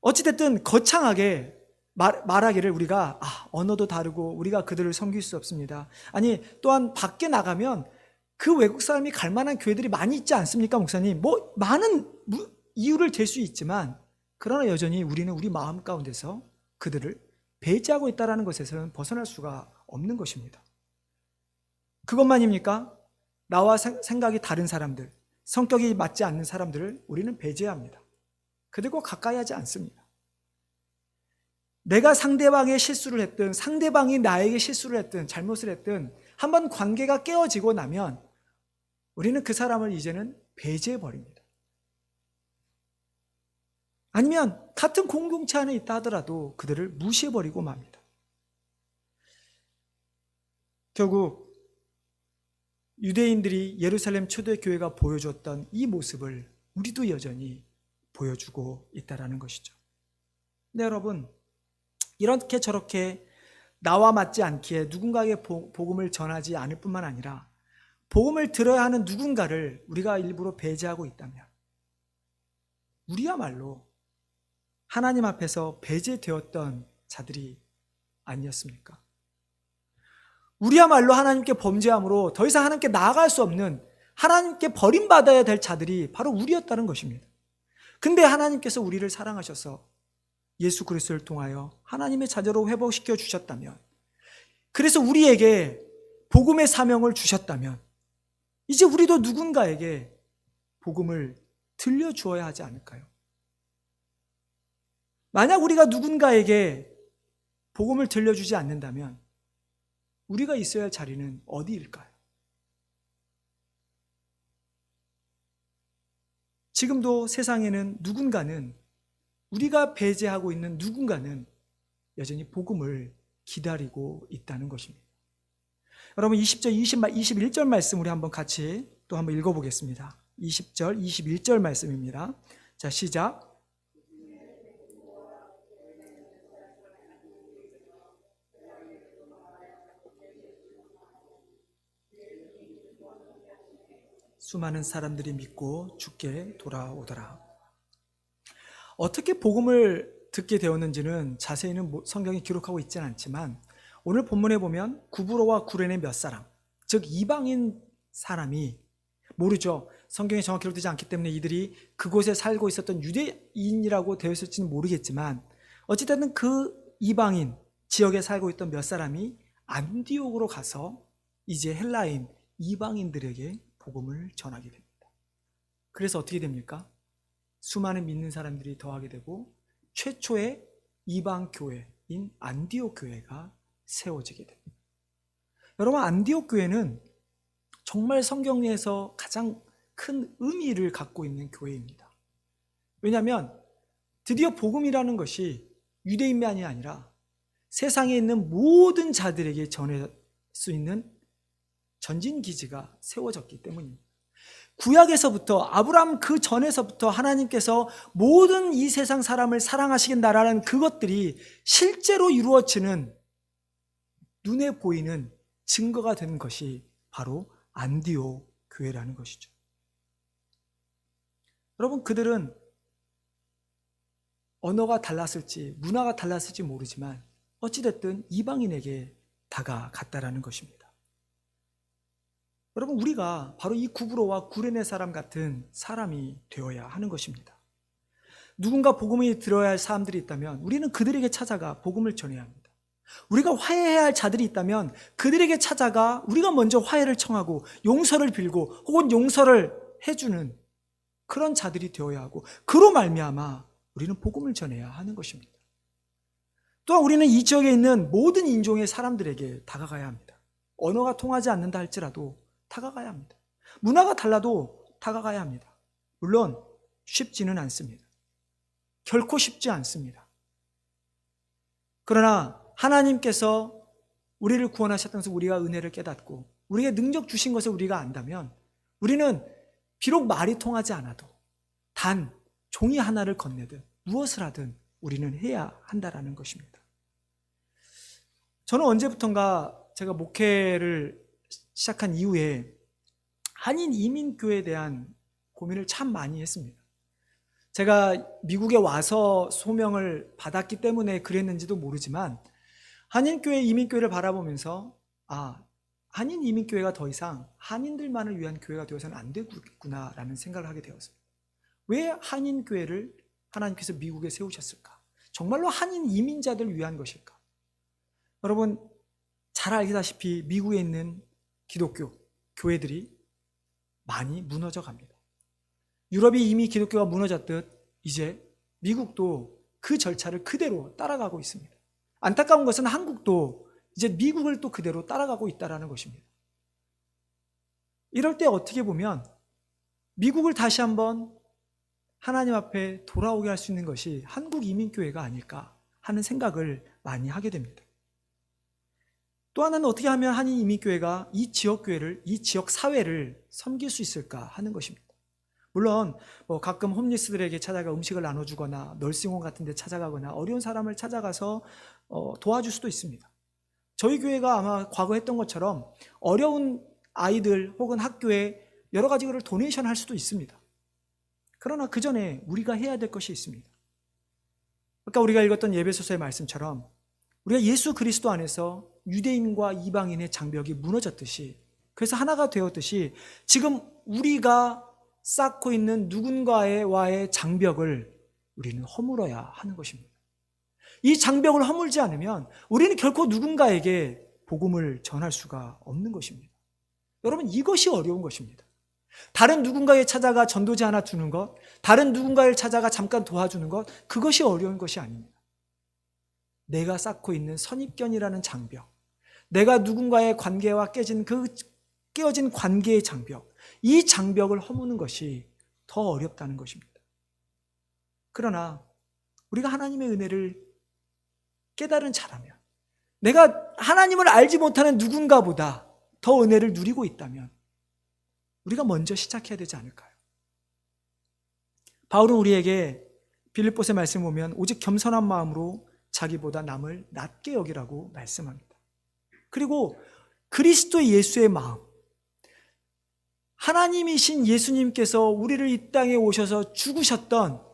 어찌됐든 거창하게 말하기를 우리가 언어도 다르고 우리가 그들을 섬길 수 없습니다. 아니, 또한 밖에 나가면 그 외국 사람이 갈 만한 교회들이 많이 있지 않습니까, 목사님? 뭐 많은 이유를 댈 수 있지만 그러나 여전히 우리는 우리 마음 가운데서 그들을 배제하고 있다는 것에서는 벗어날 수가 없는 것입니다. 그것만입니까? 나와 생각이 다른 사람들, 성격이 맞지 않는 사람들을 우리는 배제합니다. 그들과 가까이 하지 않습니다. 내가 상대방의 실수를 했든 상대방이 나에게 실수를 했든 잘못을 했든 한번 관계가 깨어지고 나면 우리는 그 사람을 이제는 배제해버립니다. 아니면 같은 공동체 안에 있다 하더라도 그들을 무시해버리고 맙니다. 결국 유대인들이 예루살렘 초대교회가 보여줬던 이 모습을 우리도 여전히 보여주고 있다는 것이죠. 네, 여러분, 이렇게 저렇게 나와 맞지 않기에 누군가에게 복음을 전하지 않을 뿐만 아니라 복음을 들어야 하는 누군가를 우리가 일부러 배제하고 있다면 우리야말로 하나님 앞에서 배제되었던 자들이 아니었습니까? 우리야말로 하나님께 범죄함으로 더 이상 하나님께 나아갈 수 없는, 하나님께 버림받아야 될 자들이 바로 우리였다는 것입니다. 근데 하나님께서 우리를 사랑하셔서 예수 그리스도를 통하여 하나님의 자녀로 회복시켜 주셨다면, 그래서 우리에게 복음의 사명을 주셨다면 이제 우리도 누군가에게 복음을 들려주어야 하지 않을까요? 만약 우리가 누군가에게 복음을 들려주지 않는다면 우리가 있어야 할 자리는 어디일까요? 지금도 세상에는 누군가는, 우리가 배제하고 있는 누군가는 여전히 복음을 기다리고 있다는 것입니다. 여러분, 20절, 21절 말씀 우리 한번 같이 또 한번 읽어보겠습니다. 20절, 21절 말씀입니다. 자, 시작. 수많은 사람들이 믿고 주께 돌아오더라. 어떻게 복음을 듣게 되었는지는 자세히는 성경이 기록하고 있지는 않지만 오늘 본문에 보면 구브로와 구레네 몇 사람, 즉 이방인 사람이, 모르죠. 성경에 정확히 기록되지 않기 때문에 이들이 그곳에 살고 있었던 유대인이라고 되어 있을지는 모르겠지만 어찌됐든 그 이방인 지역에 살고 있던 몇 사람이 안디옥으로 가서 이제 헬라인 이방인들에게 복음을 전하게 됩니다. 그래서 어떻게 됩니까? 수많은 믿는 사람들이 더하게 되고 최초의 이방 교회인 안디옥 교회가 세워지게 됩니다. 여러분, 안디옥 교회는 정말 성경에서 가장 큰 의미를 갖고 있는 교회입니다. 왜냐하면 드디어 복음이라는 것이 유대인만이 아니라 세상에 있는 모든 자들에게 전할 수 있는 전진기지가 세워졌기 때문입니다. 구약에서부터, 아브라함 그 전에서부터 하나님께서 모든 이 세상 사람을 사랑하시겠다라는 그것들이 실제로 이루어지는, 눈에 보이는 증거가 된 것이 바로 안디옥 교회라는 것이죠. 여러분, 그들은 언어가 달랐을지 문화가 달랐을지 모르지만 어찌됐든 이방인에게 다가갔다라는 것입니다. 여러분, 우리가 바로 이 구브로와 구레네 사람 같은 사람이 되어야 하는 것입니다. 누군가 복음이 들어야 할 사람들이 있다면 우리는 그들에게 찾아가 복음을 전해야 합니다. 우리가 화해해야 할 자들이 있다면 그들에게 찾아가 우리가 먼저 화해를 청하고 용서를 빌고 혹은 용서를 해주는 그런 자들이 되어야 하고, 그로 말미암아 우리는 복음을 전해야 하는 것입니다. 또한 우리는 이 지역에 있는 모든 인종의 사람들에게 다가가야 합니다. 언어가 통하지 않는다 할지라도 다가가야 합니다. 문화가 달라도 다가가야 합니다. 물론 쉽지는 않습니다. 결코 쉽지 않습니다. 그러나 하나님께서 우리를 구원하셨다는 것을 우리가 은혜를 깨닫고 우리에게 능력 주신 것을 우리가 안다면 우리는 비록 말이 통하지 않아도 단 종이 하나를 건네든 무엇을 하든 우리는 해야 한다라는 것입니다. 저는 언제부턴가 제가 목회를 시작한 이후에 한인 이민교회에 대한 고민을 참 많이 했습니다. 제가 미국에 와서 소명을 받았기 때문에 그랬는지도 모르지만 한인교회, 이민교회를 바라보면서 한인 이민교회가 더 이상 한인들만을 위한 교회가 되어서는 안 되겠구나라는 생각을 하게 되었습니다. 왜 한인교회를 하나님께서 미국에 세우셨을까? 정말로 한인 이민자들을 위한 것일까? 여러분 잘 알다시피 미국에 있는 기독교 교회들이 많이 무너져 갑니다. 유럽이 이미 기독교가 무너졌듯 이제 미국도 그 절차를 그대로 따라가고 있습니다. 안타까운 것은 한국도 이제 미국을 또 그대로 따라가고 있다는 것입니다. 이럴 때 어떻게 보면 미국을 다시 한번 하나님 앞에 돌아오게 할 수 있는 것이 한국 이민교회가 아닐까 하는 생각을 많이 하게 됩니다. 또 하나는 어떻게 하면 한인 이민교회가 이 지역교회를, 이 지역 사회를 섬길 수 있을까 하는 것입니다. 물론 가끔 홈리스들에게 찾아가 음식을 나눠주거나 널싱홈 같은 데 찾아가거나 어려운 사람을 찾아가서 도와줄 수도 있습니다. 저희 교회가 아마 과거 했던 것처럼 어려운 아이들 혹은 학교에 여러 가지 것을 도네이션 할 수도 있습니다. 그러나 그 전에 우리가 해야 될 것이 있습니다. 아까 우리가 읽었던 예배소서의 말씀처럼 우리가 예수 그리스도 안에서 유대인과 이방인의 장벽이 무너졌듯이, 그래서 하나가 되었듯이 지금 우리가 쌓고 있는 누군가와의 장벽을 우리는 허물어야 하는 것입니다. 이 장벽을 허물지 않으면 우리는 결코 누군가에게 복음을 전할 수가 없는 것입니다. 여러분 이것이 어려운 것입니다. 다른 누군가에 찾아가 전도지 하나 주는 것, 다른 누군가를 찾아가 잠깐 도와주는 것, 그것이 어려운 것이 아닙니다. 내가 쌓고 있는 선입견이라는 장벽, 내가 누군가의 관계와 깨어진 관계의 장벽, 이 장벽을 허무는 것이 더 어렵다는 것입니다. 그러나 우리가 하나님의 은혜를 깨달은 자라면, 내가 하나님을 알지 못하는 누군가보다 더 은혜를 누리고 있다면 우리가 먼저 시작해야 되지 않을까요? 바울은 우리에게 빌립보서의 말씀을 보면 오직 겸손한 마음으로 자기보다 남을 낮게 여기라고 말씀합니다. 그리고 그리스도 예수의 마음, 하나님이신 예수님께서 우리를 이 땅에 오셔서 죽으셨던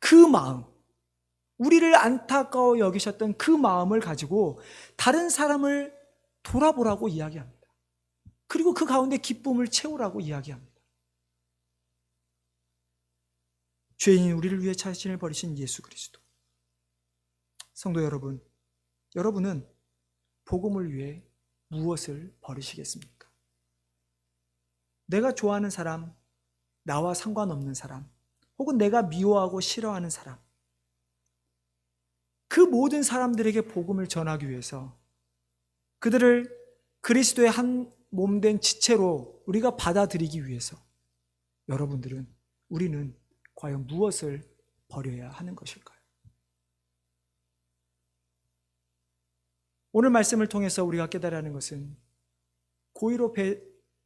그 마음, 우리를 안타까워 여기셨던 그 마음을 가지고 다른 사람을 돌아보라고 이야기합니다. 그리고 그 가운데 기쁨을 채우라고 이야기합니다. 죄인 우리를 위해 자신을 버리신 예수 그리스도. 성도 여러분, 여러분은 복음을 위해 무엇을 버리시겠습니까? 내가 좋아하는 사람, 나와 상관없는 사람, 혹은 내가 미워하고 싫어하는 사람, 그 모든 사람들에게 복음을 전하기 위해서 그들을 그리스도의 한 몸된 지체로 우리가 받아들이기 위해서 우리는 과연 무엇을 버려야 하는 것일까요? 오늘 말씀을 통해서 우리가 깨달아야 하는 것은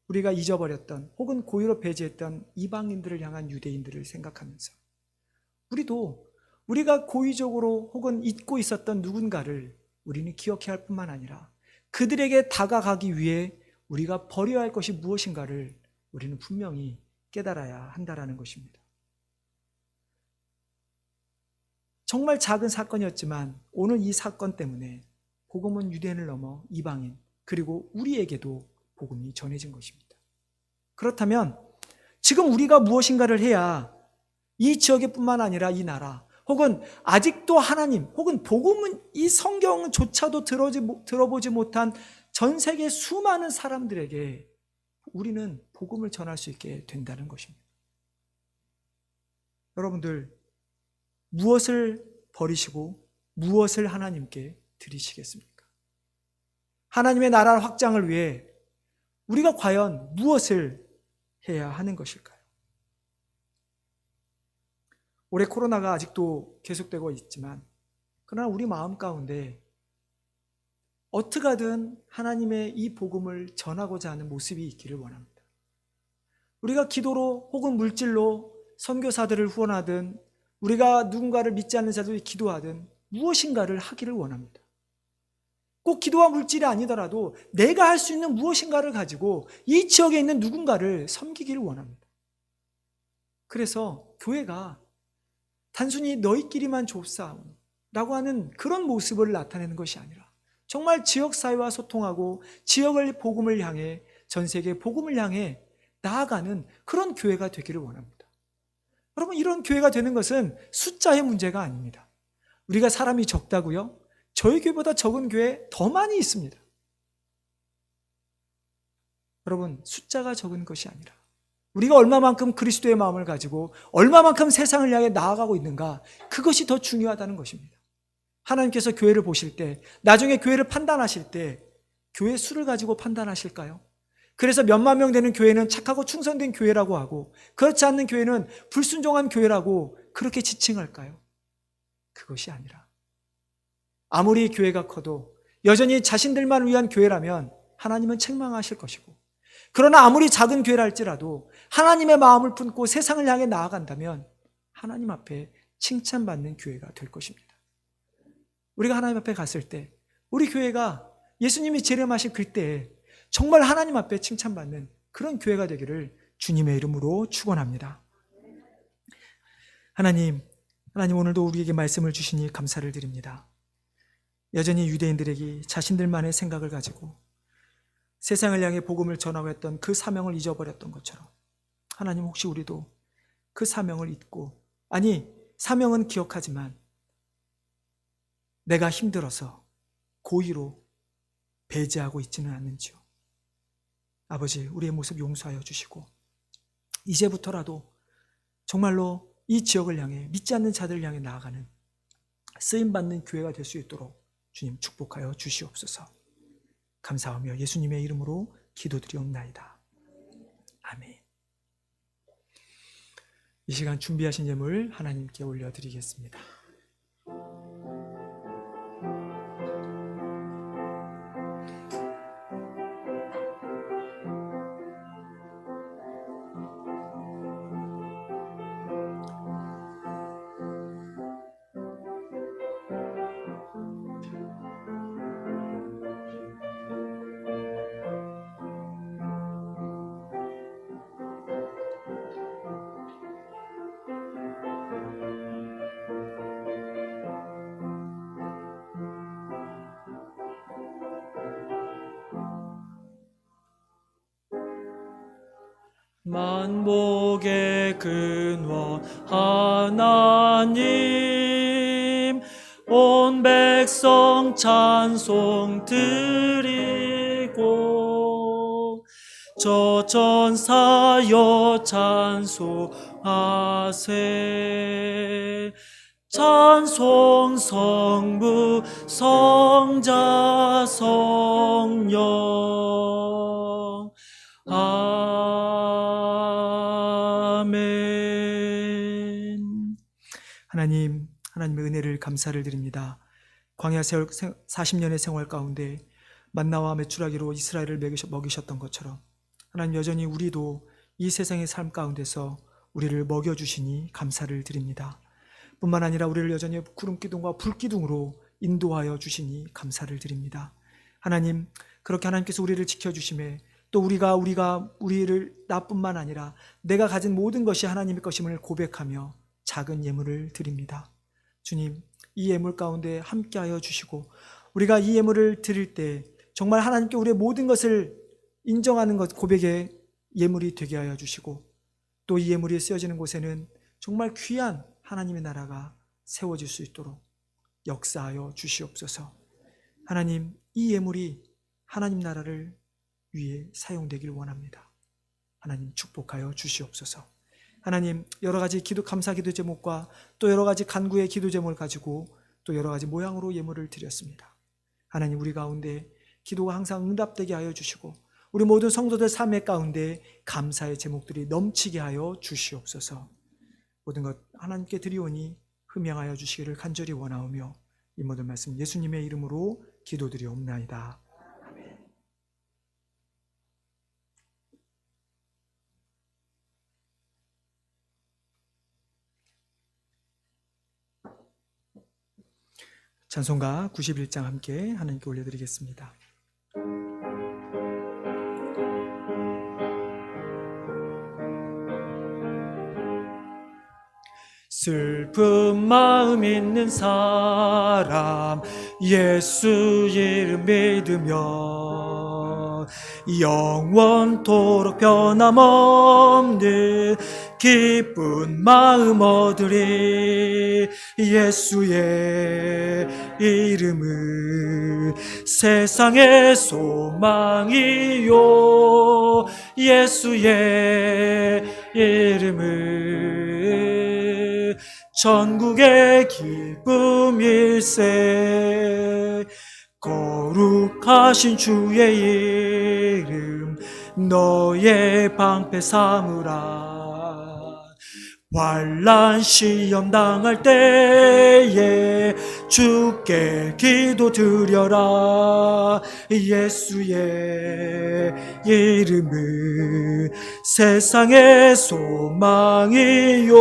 우리가 잊어버렸던 혹은 고의로 배제했던 이방인들을 향한 유대인들을 생각하면서 우리가 고의적으로 혹은 잊고 있었던 누군가를 우리는 기억해야 할 뿐만 아니라 그들에게 다가가기 위해 우리가 버려야 할 것이 무엇인가를 우리는 분명히 깨달아야 한다는 것입니다. 정말 작은 사건이었지만 오늘 이 사건 때문에 복음은 유대인을 넘어 이방인 그리고 우리에게도 복음이 전해진 것입니다. 그렇다면 지금 우리가 무엇인가를 해야 이 지역에뿐만 아니라 이 나라 혹은 아직도 하나님 혹은 복음은 이 성경조차도 들어보지 못한 전 세계 수많은 사람들에게 우리는 복음을 전할 수 있게 된다는 것입니다. 여러분들 무엇을 버리시고 무엇을 하나님께 드리시겠습니까? 하나님의 나라 확장을 위해 우리가 과연 무엇을 해야 하는 것일까요? 올해 코로나가 아직도 계속되고 있지만 그러나 우리 마음 가운데 어떻게 하든 하나님의 이 복음을 전하고자 하는 모습이 있기를 원합니다. 우리가 기도로 혹은 물질로 선교사들을 후원하든 우리가 누군가를 믿지 않는 자들이 기도하든 무엇인가를 하기를 원합니다. 꼭 기도와 물질이 아니더라도 내가 할 수 있는 무엇인가를 가지고 이 지역에 있는 누군가를 섬기기를 원합니다. 그래서 교회가 단순히 너희끼리만 좁사라고 하는 그런 모습을 나타내는 것이 아니라 정말 지역사회와 소통하고 지역의 복음을 향해 전 세계 복음을 향해 나아가는 그런 교회가 되기를 원합니다. 여러분, 이런 교회가 되는 것은 숫자의 문제가 아닙니다. 우리가 사람이 적다고요? 저희 교회보다 적은 교회 더 많이 있습니다. 여러분, 숫자가 적은 것이 아니라 우리가 얼마만큼 그리스도의 마음을 가지고 얼마만큼 세상을 향해 나아가고 있는가, 그것이 더 중요하다는 것입니다. 하나님께서 교회를 보실 때, 나중에 교회를 판단하실 때 교회 수를 가지고 판단하실까요? 그래서 몇만 명 되는 교회는 착하고 충성된 교회라고 하고 그렇지 않는 교회는 불순종한 교회라고 그렇게 지칭할까요? 그것이 아니라 아무리 교회가 커도 여전히 자신들만 위한 교회라면 하나님은 책망하실 것이고, 그러나 아무리 작은 교회라 할지라도 하나님의 마음을 품고 세상을 향해 나아간다면 하나님 앞에 칭찬받는 교회가 될 것입니다. 우리가 하나님 앞에 갔을 때 우리 교회가 예수님이 재림하실 그때에 정말 하나님 앞에 칭찬받는 그런 교회가 되기를 주님의 이름으로 축원합니다. 하나님 오늘도 우리에게 말씀을 주시니 감사를 드립니다. 여전히 유대인들에게 자신들만의 생각을 가지고 세상을 향해 복음을 전하고 했던 그 사명을 잊어버렸던 것처럼, 하나님 혹시 우리도 그 사명을 잊고, 아니 사명은 기억하지만 내가 힘들어서 고의로 배제하고 있지는 않는지요. 아버지, 우리의 모습 용서하여 주시고 이제부터라도 정말로 이 지역을 향해, 믿지 않는 자들을 향해 나아가는 쓰임받는 교회가 될 수 있도록 주님 축복하여 주시옵소서. 감사하며 예수님의 이름으로 기도드리옵나이다. 아멘. 이 시간 준비하신 예물 하나님께 올려드리겠습니다. 만복의 근원 하나님, 온 백성 찬송 드리고 저 전사여 찬송하세. 찬송 성부 성자 성령. 아멘. 하나님의 은혜를 감사를 드립니다. 광야 40년의 생활 가운데 만나와 메추라기로 이스라엘을 먹이셨던 것처럼 하나님, 여전히 우리도 이 세상의 삶 가운데서 우리를 먹여주시니 감사를 드립니다. 뿐만 아니라 우리를 여전히 구름기둥과 불기둥으로 인도하여 주시니 감사를 드립니다. 하나님, 그렇게 하나님께서 우리를 지켜주심에 또 우리를 나뿐만 아니라 내가 가진 모든 것이 하나님의 것임을 고백하며 작은 예물을 드립니다. 주님, 이 예물 가운데 함께하여 주시고 우리가 이 예물을 드릴 때 정말 하나님께 우리의 모든 것을 인정하는 것, 고백의 예물이 되게 하여 주시고, 또 이 예물이 쓰여지는 곳에는 정말 귀한 하나님의 나라가 세워질 수 있도록 역사하여 주시옵소서. 하나님, 이 예물이 하나님 나라를 위해 사용되길 원합니다. 하나님 축복하여 주시옵소서. 하나님, 여러 가지 감사 기도 제목과 또 여러 가지 간구의 기도 제목을 가지고 또 여러 가지 모양으로 예물을 드렸습니다. 하나님, 우리 가운데 기도가 항상 응답되게 하여 주시고 우리 모든 성도들 삶의 가운데 감사의 제목들이 넘치게 하여 주시옵소서. 모든 것 하나님께 드리오니 흠양하여 주시기를 간절히 원하오며 이 모든 말씀 예수님의 이름으로 기도드리옵나이다. 찬송가 91장 함께 하나님께 올려드리겠습니다. 슬픈 마음 있는 사람 예수 이름 믿으며 영원토록 변함없는 기쁜 마음 얻으리. 예수의 이름은 세상의 소망이요, 예수의 이름은 전국의 기쁨일세. 거룩하신 주의 이름 너의 방패 삼으라. 환난 시험 당할 때에 주께 기도 드려라. 예수의 이름은 세상의 소망이요,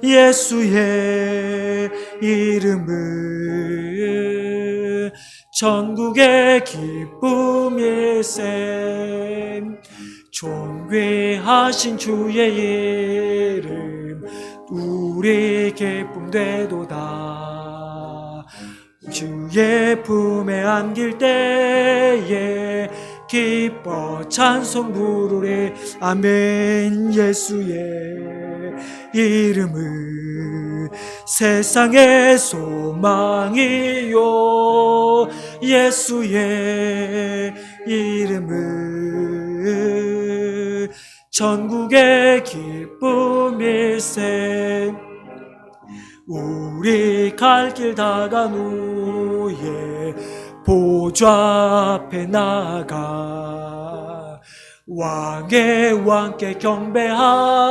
예수의 이름은 전국의 기쁨일세. 존귀하신 주의 이름 우리 기쁨 되도다. 주의 품에 안길 때에 기뻐 찬송 부르리. 아멘. 예수의 이름은 세상의 소망이요, 예수의 이름은 전국의 기쁨일세. 우리 갈 길 다간 후에 보좌 앞에 나가 왕의 왕께 경배하며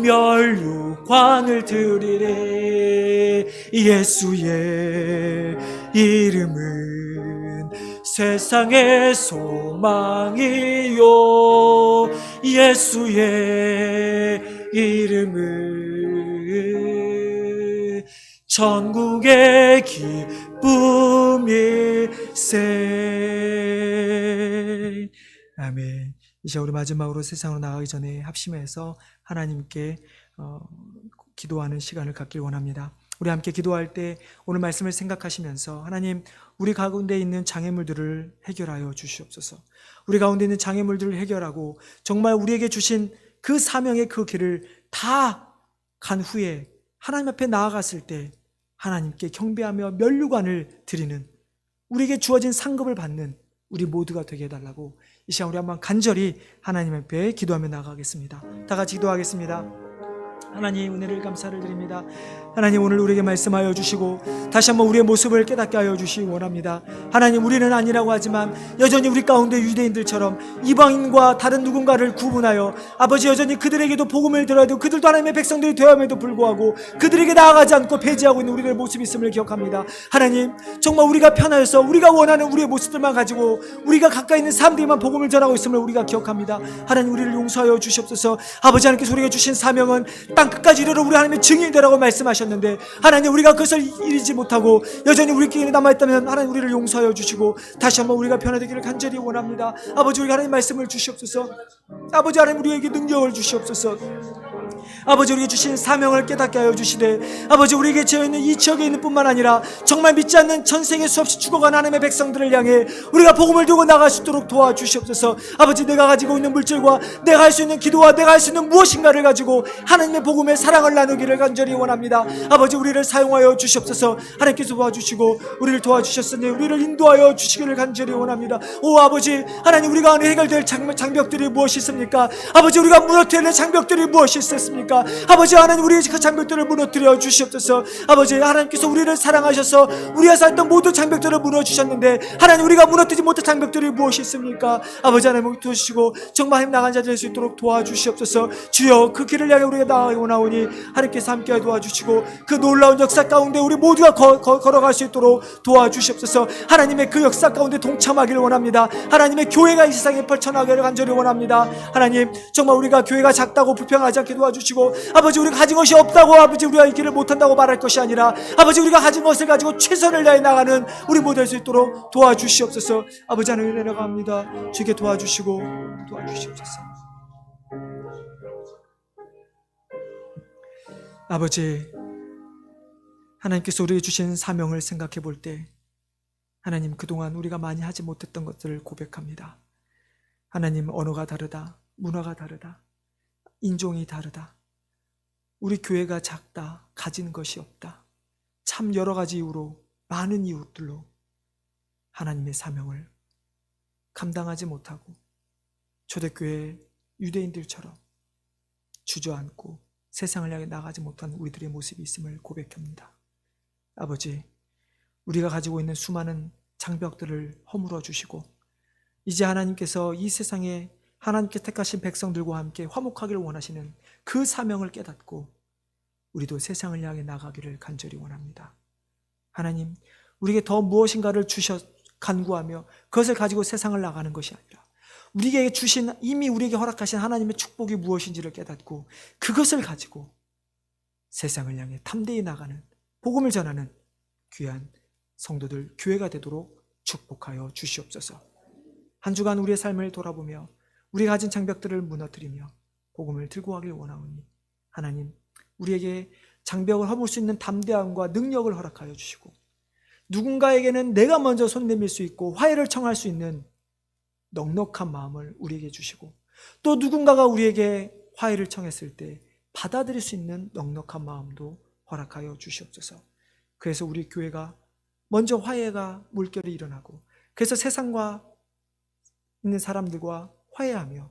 멸류관을 드리리. 예수의 이름은 세상의 소망이요, 예수의 이름은 전국의 기쁨일세. 아멘. 이제 우리 마지막으로 세상으로 나가기 전에 합심해서 하나님께 기도하는 시간을 갖길 원합니다. 우리 함께 기도할 때 오늘 말씀을 생각하시면서 하나님, 우리 가운데 있는 장애물들을 해결하여 주시옵소서. 우리 가운데 있는 장애물들을 해결하고 정말 우리에게 주신 그 사명의 그 길을 다 간 후에 하나님 앞에 나아갔을 때 하나님께 경배하며 멸류관을 드리는, 우리에게 주어진 상급을 받는 우리 모두가 되게 해달라고 이 시간 우리 한번 간절히 하나님 앞에 기도하며 나가겠습니다. 다 같이 기도하겠습니다. 하나님, 은혜를 감사를 드립니다. 하나님, 오늘 우리에게 말씀하여 주시고 다시 한번 우리의 모습을 깨닫게 하여 주시기 원합니다. 하나님, 우리는 아니라고 하지만 여전히 우리 가운데 유대인들처럼 이방인과 다른 누군가를 구분하여 아버지 여전히 그들에게도 복음을 들어야 되고 그들도 하나님의 백성들이 되어야함에도 불구하고 그들에게 나아가지 않고 배제하고 있는 우리들의 모습이 있음을 기억합니다. 하나님, 정말 우리가 편하여서 우리가 원하는 우리의 모습들만 가지고 우리가 가까이 있는 사람들에게만 복음을 전하고 있음을 우리가 기억합니다. 하나님, 우리를 용서하여 주시옵소서. 아버지 하나님께서 우리에게 주신 사명은 땅 끝까지 이르러 우리 하나님의 증인이 되라고 말씀하셨는데 하나님, 우리가 그것을 이루지 못하고 여전히 우리끼리 남아있다면 하나님, 우리를 용서하여 주시고 다시 한번 우리가 변화되기를 간절히 원합니다. 아버지, 우리 하나님 말씀을 주시옵소서. 아버지 하나님, 우리에게 능력을 주시옵소서. 아버지, 우리에게 주신 사명을 깨닫게 하여 주시되 아버지, 우리에게 지어있는 이 지역에 있는 뿐만 아니라 정말 믿지 않는 전생에 수없이 죽어간 하나님의 백성들을 향해 우리가 복음을 들고 나갈 수 있도록 도와주시옵소서. 아버지, 내가 가지고 있는 물질과 내가 할 수 있는 기도와 내가 할 수 있는 무엇인가를 가지고 하나님의 복음의 사랑을 나누기를 간절히 원합니다. 아버지, 우리를 사용하여 주시옵소서. 하나님께서 도와주시고 우리를 도와주셨으니 우리를 인도하여 주시기를 간절히 원합니다. 오 아버지 하나님, 우리가 안에 해결될 장벽들이 무엇이 있습니까? 아버지, 우리가 무너뜨려야 될 장벽들이 무엇이 있었습니까? 아버지 하나님, 우리의 그 장벽들을 무너뜨려 주시옵소서. 아버지, 하나님께서 우리를 사랑하셔서 우리가 살던 모든 장벽들을 무너주셨는데 하나님, 우리가 무너뜨리지 못한 장벽들이 무엇이 있습니까? 아버지 하나님, 도와주시고 정말 힘 나간 자 될 수 있도록 도와주시옵소서. 주여, 그 길을 향해 우리가 나아오나오니 하나님께서 함께 도와주시고 그 놀라운 역사 가운데 우리 모두가 걸어갈 수 있도록 도와주시옵소서. 하나님의 그 역사 가운데 동참하기를 원합니다. 하나님의 교회가 이 세상에 펼쳐나가기를 간절히 원합니다. 하나님, 정말 우리가 교회가 작다고 불평하지 않게 도와주시고 주시고, 아버지 우리가 가진 것이 없다고 아버지 우리가 이 길을 못한다고 말할 것이 아니라 아버지 우리가 가진 것을 가지고 최선을 다해 나가는 우리 모두 될 수 있도록 도와주시옵소서. 아버지 하나님 내려갑니다. 주께 도와주시고 도와주시옵소서. 아버지 하나님께서 우리에게 주신 사명을 생각해 볼 때 하나님 그동안 우리가 많이 하지 못했던 것들을 고백합니다. 하나님 언어가 다르다, 문화가 다르다, 인종이 다르다, 우리 교회가 작다, 가진 것이 없다, 참 여러 가지 이유로 많은 이유들로 하나님의 사명을 감당하지 못하고 초대교회 유대인들처럼 주저앉고 세상을 향해 나가지 못한 우리들의 모습이 있음을 고백합니다. 아버지 우리가 가지고 있는 수많은 장벽들을 허물어 주시고 이제 하나님께서 이 세상에 하나님께 택하신 백성들과 함께 화목하기를 원하시는 그 사명을 깨닫고 우리도 세상을 향해 나가기를 간절히 원합니다. 하나님 우리에게 더 무엇인가를 주셔 간구하며 그것을 가지고 세상을 나가는 것이 아니라 우리에게 주신 이미 우리에게 허락하신 하나님의 축복이 무엇인지를 깨닫고 그것을 가지고 세상을 향해 담대히 나가는 복음을 전하는 귀한 성도들 교회가 되도록 축복하여 주시옵소서. 한 주간 우리의 삶을 돌아보며 우리가 가진 장벽들을 무너뜨리며 복음을 들고 가길 원하오니 하나님 우리에게 장벽을 허물 수 있는 담대함과 능력을 허락하여 주시고 누군가에게는 내가 먼저 손 내밀 수 있고 화해를 청할 수 있는 넉넉한 마음을 우리에게 주시고 또 누군가가 우리에게 화해를 청했을 때 받아들일 수 있는 넉넉한 마음도 허락하여 주시옵소서. 그래서 우리 교회가 먼저 화해가 물결이 일어나고 그래서 세상과 있는 사람들과 화해하며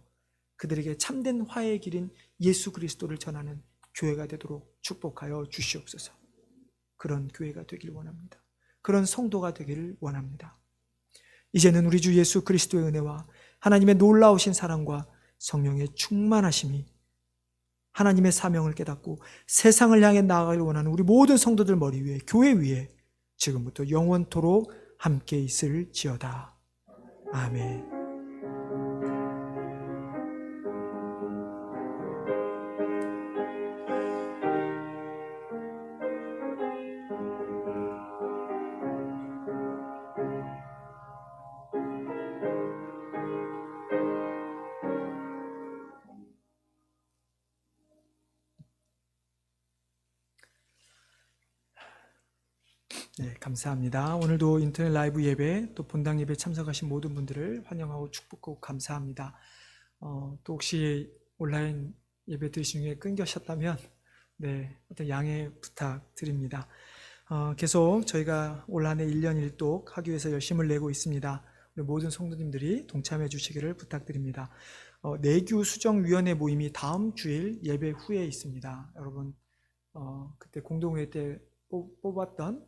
그들에게 참된 화해의 길인 예수 그리스도를 전하는 교회가 되도록 축복하여 주시옵소서. 그런 교회가 되길 원합니다. 그런 성도가 되기를 원합니다. 이제는 우리 주 예수 그리스도의 은혜와 하나님의 놀라우신 사랑과 성령의 충만하심이 하나님의 사명을 깨닫고 세상을 향해 나아가길 원하는 우리 모든 성도들 머리 위에 교회 위에 지금부터 영원토록 함께 있을지어다. 아멘. 네, 감사합니다. 오늘도 인터넷 라이브 예배 또 본당 예배 참석하신 모든 분들을 환영하고 축복하고 감사합니다. 또 혹시 온라인 예배 들으신 중에 끊기셨다면 네, 어떤 양해 부탁드립니다. 계속 저희가 올 한 해 1년 1독 하기 위해서 열심을 내고 있습니다. 우리 모든 성도님들이 동참해 주시기를 부탁드립니다. 내규 수정위원회 모임이 다음 주일 예배 후에 있습니다. 여러분 그때 공동회 때 뽑았던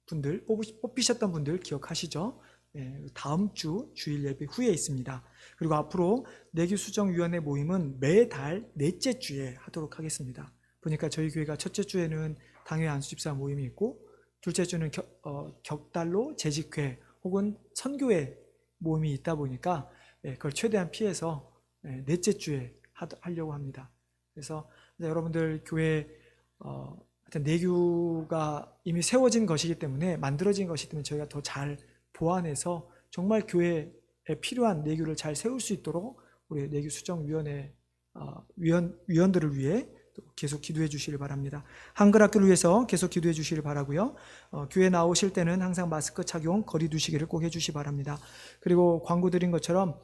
분들, 뽑히셨던 분들 기억하시죠? 네, 다음 주 주일 예배 후에 있습니다. 그리고 앞으로 내규 수정위원회 모임은 매달 넷째 주에 하도록 하겠습니다. 보니까 저희 교회가 첫째 주에는 당회 안수집사 모임이 있고 둘째 주는 격달로 재직회 혹은 선교회 모임이 있다 보니까 그걸 최대한 피해서 넷째 주에 하려고 합니다. 그래서 여러분들 교회 내규가 이미 세워진 것이기 때문에 만들어진 것이기 때문에 저희가 더 잘 보완해서 정말 교회에 필요한 내규를 잘 세울 수 있도록 우리 내규 수정위원회 위원들을 위해 계속 기도해 주시길 바랍니다. 한글 학교를 위해서 계속 기도해 주시길 바라고요. 교회 나오실 때는 항상 마스크 착용, 거리 두시기를 꼭 해주시 바랍니다. 그리고 광고 드린 것처럼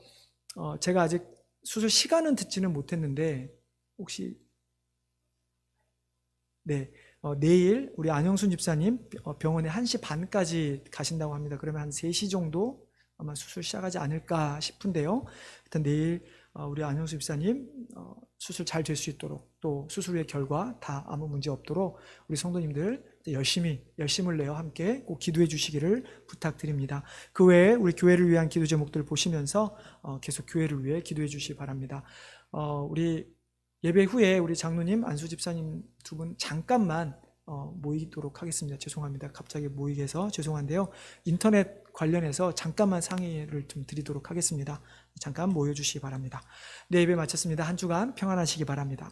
제가 아직 수술 시간은 듣지는 못했는데 혹시 내일 우리 안영순 집사님 병원에 1시 반까지 가신다고 합니다. 그러면 한 3시 정도 아마 수술 시작하지 않을까 싶은데요. 일단 내일 우리 안영순 집사님 수술 잘 될 수 있도록 또 수술 후의 결과 다 아무 문제 없도록 우리 성도님들 열심을 내어 함께 꼭 기도해 주시기를 부탁드립니다. 그 외에 우리 교회를 위한 기도 제목들을 보시면서 계속 교회를 위해 기도해 주시기 바랍니다. 우리 예배 후에 우리 장로님, 안수 집사님 두 분 잠깐만 모이도록 하겠습니다. 죄송합니다. 갑자기 모이게 해서 죄송한데요. 인터넷 관련해서 잠깐만 상의를 좀 드리도록 하겠습니다. 잠깐 모여주시기 바랍니다. 네, 예배 마쳤습니다. 한 주간 평안하시기 바랍니다.